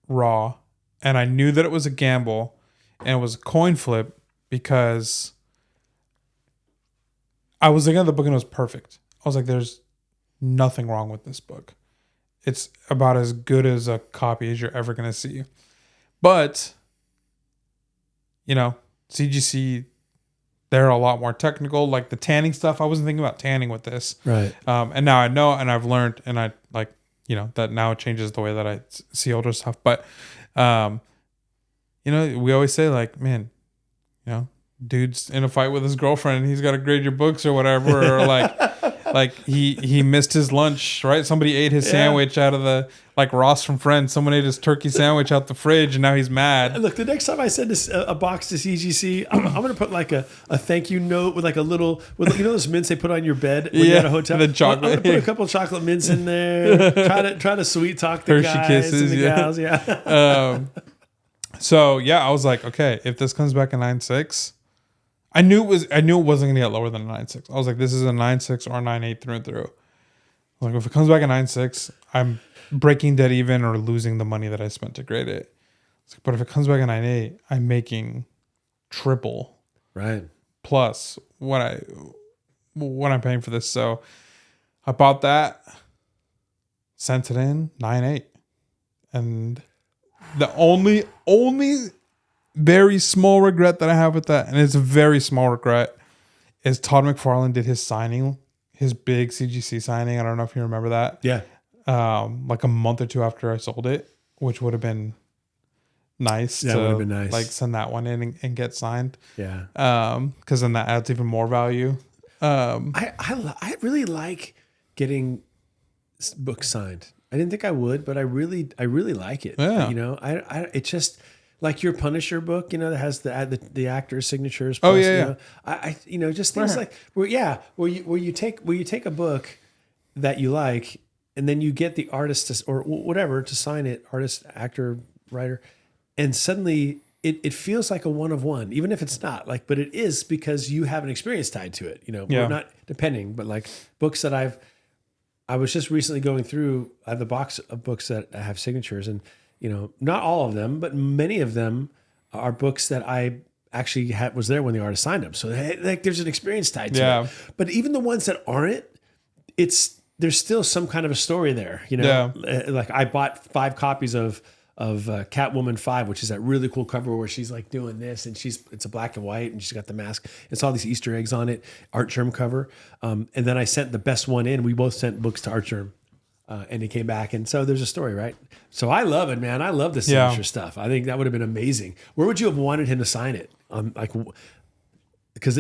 raw, and I knew that it was a gamble and it was a coin flip because I was looking at the book and it was perfect. I was like, there's nothing wrong with this book. It's about as good as a copy as you're ever going to see. But, CGC, they're a lot more technical. Like the tanning stuff, I wasn't thinking about tanning with this. Right. And now I know, and I've learned, and I like, that now it changes the way that I see older stuff. But, we always say like, man, dude's in a fight with his girlfriend and he's got to grade your books or whatever. Or like, Like he missed his lunch, right? Somebody ate his sandwich out of the, like Ross from Friends. Someone ate his turkey sandwich out the fridge, and now he's mad. Look, the next time I send a box to CGC, I'm going to put like a thank you note with like a little, with, you know those mints they put on your bed when you're at a hotel? The chocolate. I'm going to put a couple of chocolate mints in there. Try to sweet talk the Hershey guys Kisses, and the gals. Yeah. So yeah, I was like, okay, if this comes back a 9.6, I knew it wasn't gonna get lower than a 9.6. I was like, this is a 9.6 or a 9.8 through and through. Like, if it comes back a 9.6, I'm breaking dead even or losing the money that I spent to grade it. Like, but if it comes back a 9.8, I'm making triple, Right. plus what I'm paying for this. So I bought that, sent it in 9.8, and the only very small regret that I have with that, and it's a very small regret, is Todd McFarlane did his signing, his big CGC signing. I don't know if you remember that. Yeah. Like a month or two after I sold it, which would have been nice. Yeah, to, would have been nice. Like send that one in and get signed. Yeah. Because then that adds even more value. I really like getting books signed. I didn't think I would, but I really like it. Yeah. You know, it just like your Punisher book, you know, that has the actor's signatures. Oh, plus, yeah, you know, just things like where you take a book that you like, and then you get the artist or whatever to sign it, artist, actor, writer, and suddenly it feels like a one of one, even if it's not, like, but it is, because you have an experience tied to it. You know, Yeah. not depending, but like books that I was just recently going through. I have the box of books that have signatures, and you know, not all of them, but many of them are books that I actually was there when the artist signed them. So like, there's an experience tied to it. But even the ones that aren't, there's still some kind of a story there. You know, like I bought 5 copies of Catwoman 5, which is that really cool cover where she's like doing this, and it's a black and white, and she's got the mask. It's all these Easter eggs on it, Art Germ cover. And then I sent the best one in. We both sent books to Art Germ, and it came back. And so there's a story, right? So I love it, man. I love the signature stuff. I think that would have been amazing. Where would you have wanted him to sign it? Because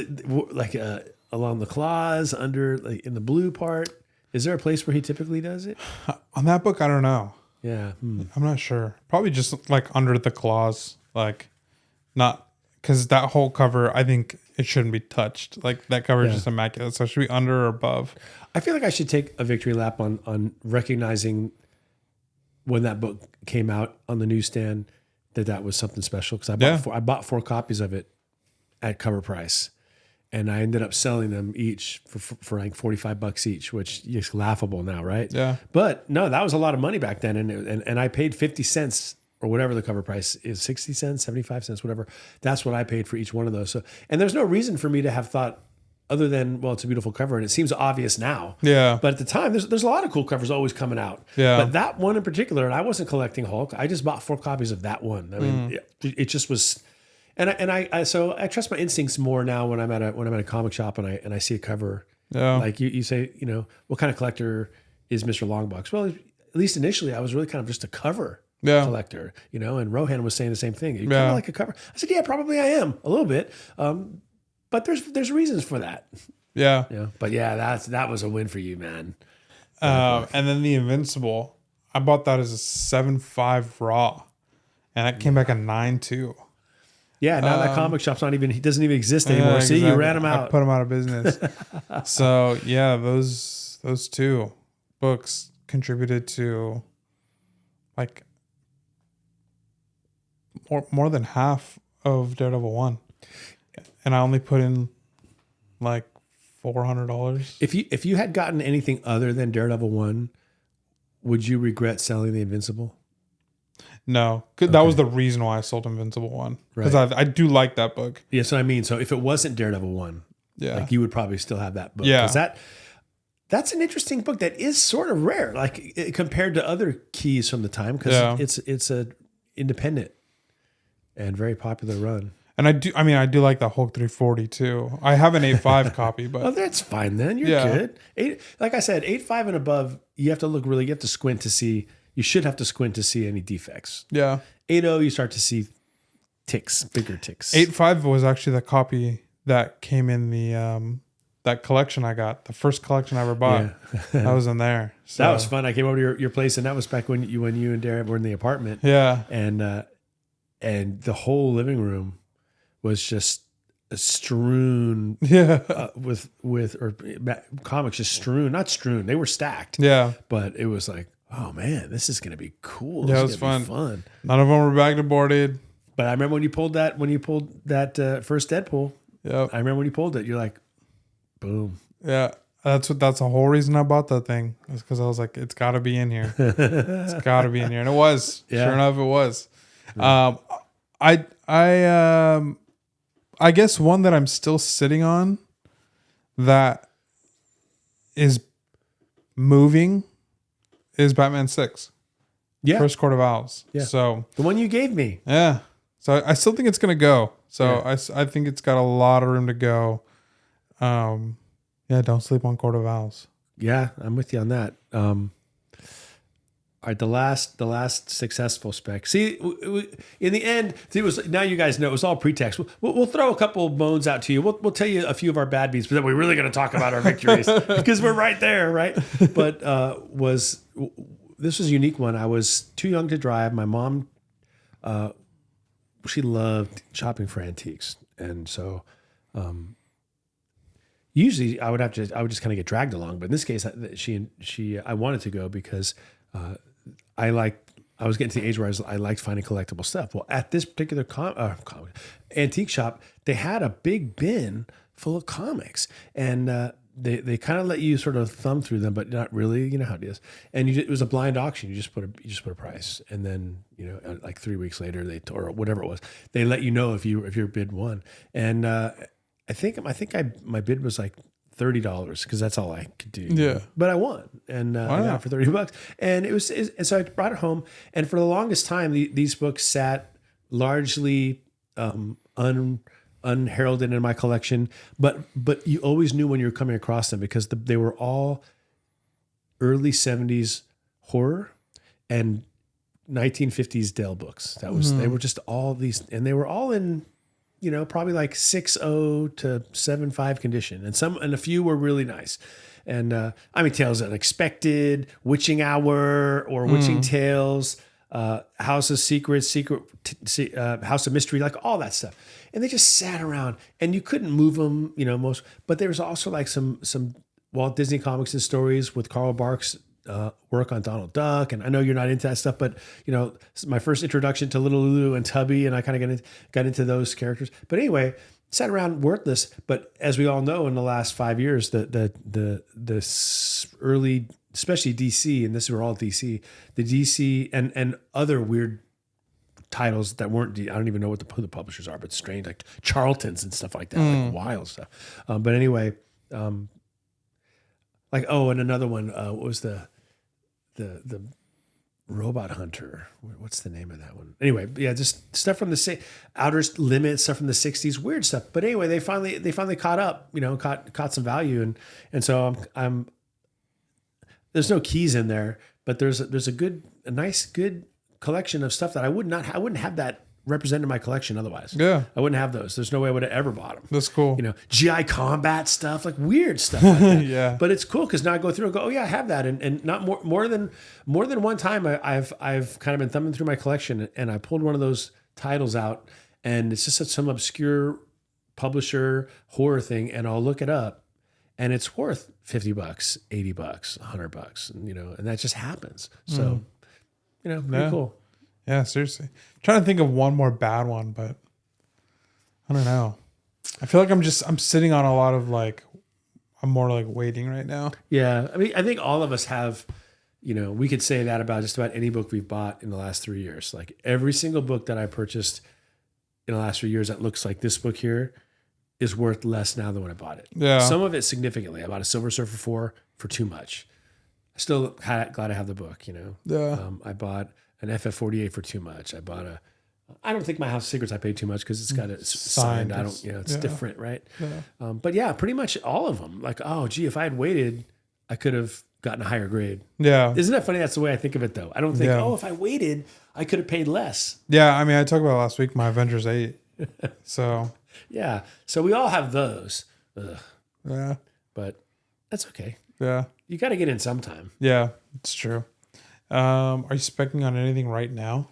along the claws, under, like, in the blue part. Is there a place where he typically does it? On that book, I don't know. Yeah. I'm not sure. Probably just like under the claws, like not, because that whole cover, I think it shouldn't be touched. Like that cover is just immaculate. So it should be under or above. I feel like I should take a victory lap on recognizing when that book came out on the newsstand that was something special. Because I bought 4 copies of it at cover price. And I ended up selling them each for like $45 each, which is laughable now, right? Yeah. But no, that was a lot of money back then, and I paid 50 cents or whatever the cover price is, 60 cents, 75 cents, whatever. That's what I paid for each one of those. So, and there's no reason for me to have thought other than, well, it's a beautiful cover, and it seems obvious now. Yeah. But at the time, there's a lot of cool covers always coming out. Yeah. But that one in particular, and I wasn't collecting Hulk. I just bought 4 copies of that one. I mean, it just was. And I trust my instincts more now when I'm at a comic shop and I see a cover. Yeah. Like you say, you know, what kind of collector is Mr. Longbox? Well, at least initially I was really kind of just a cover collector, you know, and Rohan was saying the same thing. You kind of like a cover. I said, yeah, probably I am a little bit. But there's reasons for that. Yeah. Yeah. But yeah, that was a win for you, man. And then the Invincible, I bought that as a 7.5 raw, and that came back a 9.2. Yeah, now that comic shop's he doesn't even exist anymore. Yeah, See, exactly. you ran him out. I put them out of business. So yeah, those 2 books contributed to like more than half of Daredevil 1, and I only put in like $400. If you had gotten anything other than Daredevil 1, would you regret selling the Invincible? No, that was the reason why I sold Invincible 1, because I do like that book. Yeah, so I mean, so if it wasn't Daredevil 1, like you would probably still have that book. Yeah, 'cause that's an interesting book that is sort of rare, like compared to other keys from the time, because it's a independent and very popular run. And I do like that Hulk 340 too. I have an 8.5 copy, but oh, that's fine then. You're good. Like I said, 8.5 and above, you have to squint to see. You should have to squint to see any defects. Yeah. 8.0, you start to see ticks, bigger ticks. 8.5 was actually the copy that came in the that collection I got, the first collection I ever bought. That was in there. So, that was fun. I came over to your place, and that was back when you and Darren were in the apartment. Yeah. And the whole living room was just strewn with comics, just strewn, not strewn. They were stacked. Yeah. But it was like, oh man, this is going to be cool. Yeah, This it was is gonna be fun. None of them were bagged and boarded. But I remember when you pulled that first Deadpool. Yep. I remember when you pulled it, you're like, boom. Yeah. That's the whole reason I bought that thing. Is because I was like, it's got to be in here. It's got to be in here, and it was. Yeah. Sure enough, it was. I guess one that I'm still sitting on that is moving is Batman 6. Yeah. First Court of Owls. Yeah. So The one you gave me. yeah. So I still think it's gonna go. So Yeah. I think it's got a lot of room to go. Yeah, don't sleep on Court of Owls. Yeah, I'm with you on that. All right, the last successful spec. See, in the end, it was, now you guys know it was all pretext. We'll throw a couple of bones out to you. We'll tell you a few of our bad beats, but then we're really going to talk about our victories because we're right there, right? But this was a unique one. I was too young to drive. My mom, she loved shopping for antiques, and so usually I would just kind of get dragged along. But in this case, I wanted to go because I was getting to the age where I liked finding collectible stuff. Well, at this particular antique shop, they had a big bin full of comics, and they kind of let you sort of thumb through them, but not really. You know how it is. And it was a blind auction. You just put a price, and then like 3 weeks later, or whatever it was, they let you know if your bid won. And I think my bid was like $30 because that's all I could do. Yeah. But I won, and I got it for $30. And and so I brought it home. And for the longest time, these books sat largely unheralded in my collection. But you always knew when you were coming across them because they were all early 70s horror and 1950s Dell books. They were just all these, and they were all in, probably like 6.0 to 7.5 condition. And a few were really nice. And Tales Unexpected, Witching Hour or Witching Tales, House of Secrets, House of Mystery, like all that stuff. And they just sat around and you couldn't move them, but there was also like some Walt Disney comics and stories with Carl Barks, work on Donald Duck. And I know you're not into that stuff, but my first introduction to Little Lulu and Tubby, and I kind of got into those characters. But anyway, sat around worthless. But as we all know, in the last 5 years, the early, especially DC, and this were all DC, the DC and other weird titles that weren't, I don't even know who the publishers are, but strange, like Charlton's and stuff like that, like wild stuff. But anyway, and another one, what was the Robot Hunter? What's the name of that one? Anyway, yeah, just stuff from the Outer Limits, stuff from the 60s, weird stuff. But anyway, they finally caught up, caught some value, and so I'm there's no keys in there, but there's a nice good collection of stuff that I wouldn't have that represented in my collection otherwise. Yeah. I wouldn't have those. There's no way I would have ever bought them. That's cool. GI Combat stuff, like weird stuff like that. Yeah. But it's cool because now I go through and go, oh yeah, I have that. And not more than one time I've kind of been thumbing through my collection and I pulled one of those titles out and it's just some obscure publisher horror thing, and I'll look it up and it's worth $50, $80, $100, and that just happens. So, pretty cool. Yeah, seriously. I'm trying to think of one more bad one, but I don't know. I feel like I'm sitting on a lot of I'm more like waiting right now. Yeah. I think all of us have, we could say that about just about any book we've bought in the last 3 years. Like every single book that I purchased in the last 3 years that looks like this book here is worth less now than when I bought it. Yeah. Some of it significantly. I bought a Silver Surfer 4 for too much. I still glad I have the book, Yeah. I bought an FF48 for too much. I don't think my House of Secrets I paid too much because it's got it signed. I don't, it's different, right? Yeah. But yeah, pretty much all of them. Like, oh, gee, if I had waited, I could have gotten a higher grade. Yeah. Isn't that funny? That's the way I think of it, though. I don't think, if I waited, I could have paid less. Yeah. I talked about last week, my Avengers 8. So. Yeah. So we all have those. Ugh. Yeah. but that's okay. Yeah. You got to get in sometime. Yeah, it's true. Are you specking on anything right now?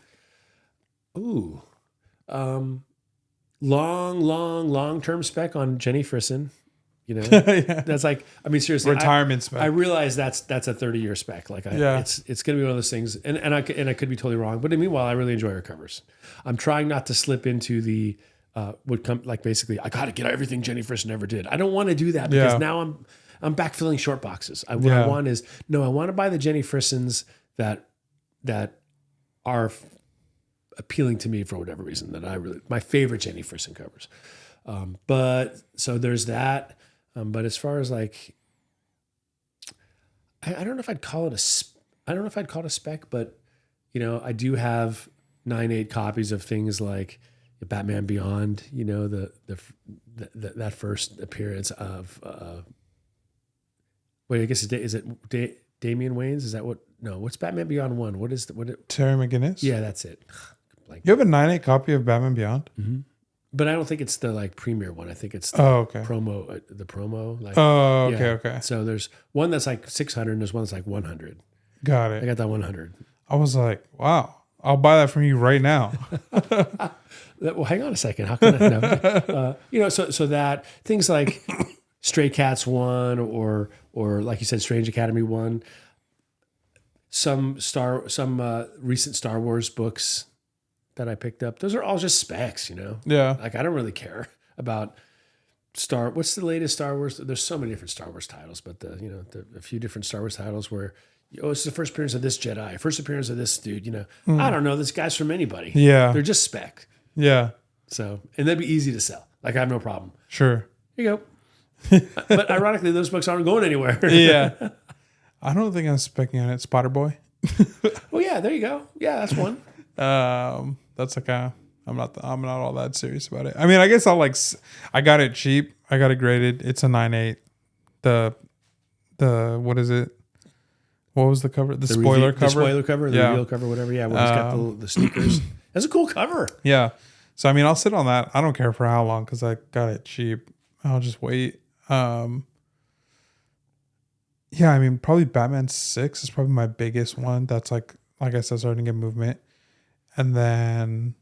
Ooh. Long-term spec on Jenny Frisson. You know, Yeah. that's like, I mean, seriously, Retirement spec. I realize that's a 30-year spec. Like, it's going to be one of those things, and I could be totally wrong. But meanwhile, I really enjoy her covers. I'm trying not to slip into the would come like basically I got to get everything Jenny Frisson ever did. I don't want to do that because now I'm backfilling short boxes. What I want is I want to buy the Jenny Frissons that are appealing to me for whatever reason that my favorite Jenny Frisson covers. But so there's that. But as far as like, I don't know if I'd call it a spec, but you know, I do have 9/8 copies of things like Batman Beyond. You know, that first appearance of wait, I guess is it Damian Wayans? Is that what? No, what's Batman Beyond 1? What is Terry McGinnis? Yeah, that's it. Like, you have a 9/8 copy of Batman Beyond? Mm-hmm. But I don't think it's the like premiere one. I think it's the promo. The promo. Like, okay. So there's one that's like 600 and there's one that's like 100. Got it. I got that 100. I was like, wow, I'll buy that from you right now. Well, hang on a second. How can I know? You know, so that things like Stray Cats 1 or like you said, Strange Academy 1, some recent Star Wars books that I picked up. Those are all just specs, you know? Yeah. Like, I don't really care about what's the latest Star Wars? There's so many different Star Wars titles, but a few different Star Wars titles where, it's the first appearance of this Jedi, first appearance of this dude, you know? I don't know. This guy's from anybody. Yeah. They're just spec. Yeah. So, and that'd be easy to sell. Like, I have no problem. Sure. Here you go. But ironically, those books aren't going anywhere. Yeah. I don't think I'm specking on it. Spotter Boy. Oh yeah, there you go. Yeah, that's one. That's like I'm not all that serious about it. I mean, I guess I got it cheap. I got it graded. It's a 9/8. The what is it? What was the cover? The spoiler cover. The spoiler cover, the reveal cover, whatever. Yeah, well, he's got the sneakers. That's a cool cover. Yeah. So I mean, I'll sit on that. I don't care for how long because I got it cheap. I'll just wait. Yeah, I mean, probably Batman 6 is probably my biggest one. That's like I said, starting to get movement. And then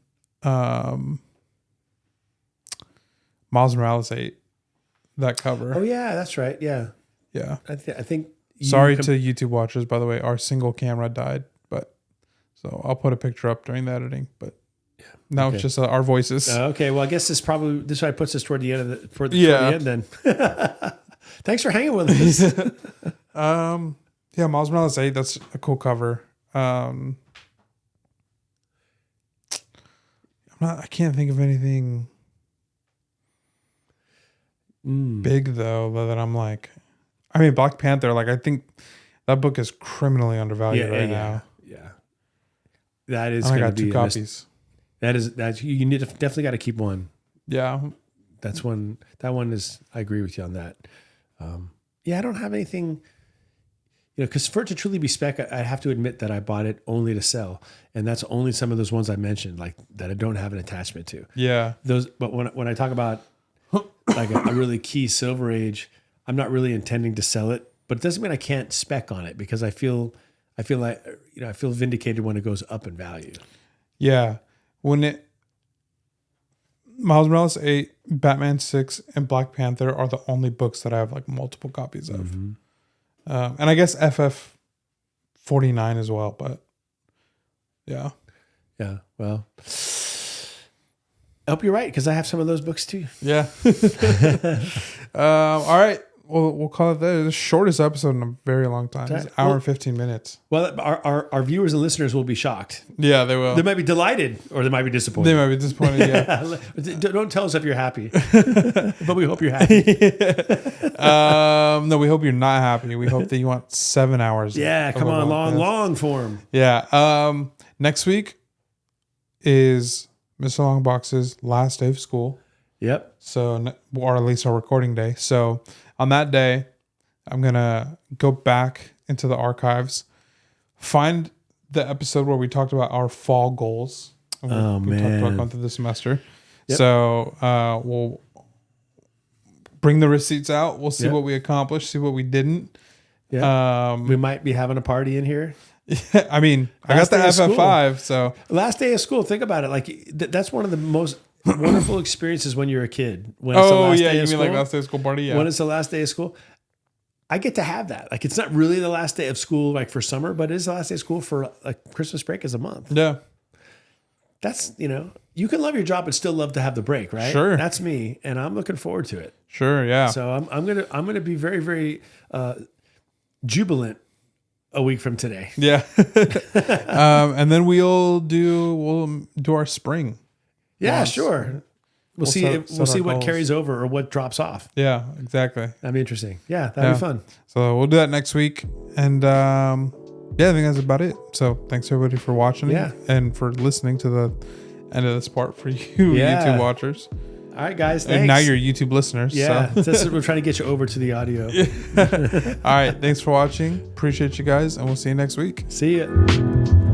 Miles Morales 8, that cover. Oh yeah, that's right. Yeah. Yeah. I think. Sorry to YouTube watchers, by the way. Our single camera died, but so I'll put a picture up during the editing. But now it's just our voices. Okay. Well, I guess this probably puts us toward the end of toward the end. Then. Thanks for hanging with us. Yeah, Miles Morales 8. That's a cool cover. I can't think of anything big though that I'm like. I mean, Black Panther. Like, I think that book is criminally undervalued now. Yeah, that is. I got 2 copies. That you need to definitely got to keep one. Yeah, that's one. That one is. I agree with you on that. I don't have anything. You know, because for it to truly be spec, I have to admit that I bought it only to sell, and that's only some of those ones I mentioned, like that I don't have an attachment to. Yeah. But when I talk about like a really key Silver Age, I'm not really intending to sell it, but it doesn't mean I can't spec on it because I feel like I feel vindicated when it goes up in value. Yeah, Miles Morales 8, Batman 6, and Black Panther are the only books that I have like multiple copies of. Mm-hmm. And I guess FF 49 as well, but yeah. Yeah, well, I hope you're right because I have some of those books too. Yeah. All right. We'll call it the shortest episode in a very long time. It's an hour and 15 minutes. Well, our viewers and listeners will be shocked. Yeah, they will. They might be delighted or they might be disappointed. They might be disappointed, yeah. Don't tell us if you're happy. But we hope you're happy. No, we hope you're not happy. We hope that you want 7 hours. Yeah, come on, long form. Yeah. Next week is Mr. Longbox's last day of school. Yep. So, or at least our recording day. So, on that day, I'm going to go back into the archives, find the episode where we talked about our fall goals. We talked about going through the semester. Yep. So, we'll bring the receipts out. We'll see Yeah. what we accomplished, see what we didn't. Yeah. We might be having a party in here. I mean, I got Last the day of school. FF5, so Last day of school. Think about it. Like that's one of the most wonderful experiences when you're a kid. When it's the oh last yeah, day you of mean school. like last day of school party? Yeah, When it's the last day of school, I get to have that. Like it's not really the last day of school, like for summer, but it is the last day of school for like Christmas break is a month. yeah, That's you can love your job and still love to have the break, right? Sure. That's me, and I'm looking forward to it. sure, yeah. So I'm gonna be very very jubilant a week from today. Yeah. And then we'll do our spring. Yeah, Once. sure. We'll see. set We'll see our what goals. carries over or what drops off. Yeah, exactly. That'd be interesting. Yeah, that'd be fun. So we'll do that next week. And yeah, I think that's about it. So thanks everybody for watching Yeah. and for listening to the end of this part for you Yeah. YouTube watchers. All right, guys. Thanks. And now you're YouTube listeners. Yeah, So. this is, we're trying to get you over to the audio. All right. Thanks for watching. Appreciate you guys. And we'll see you next week. See ya.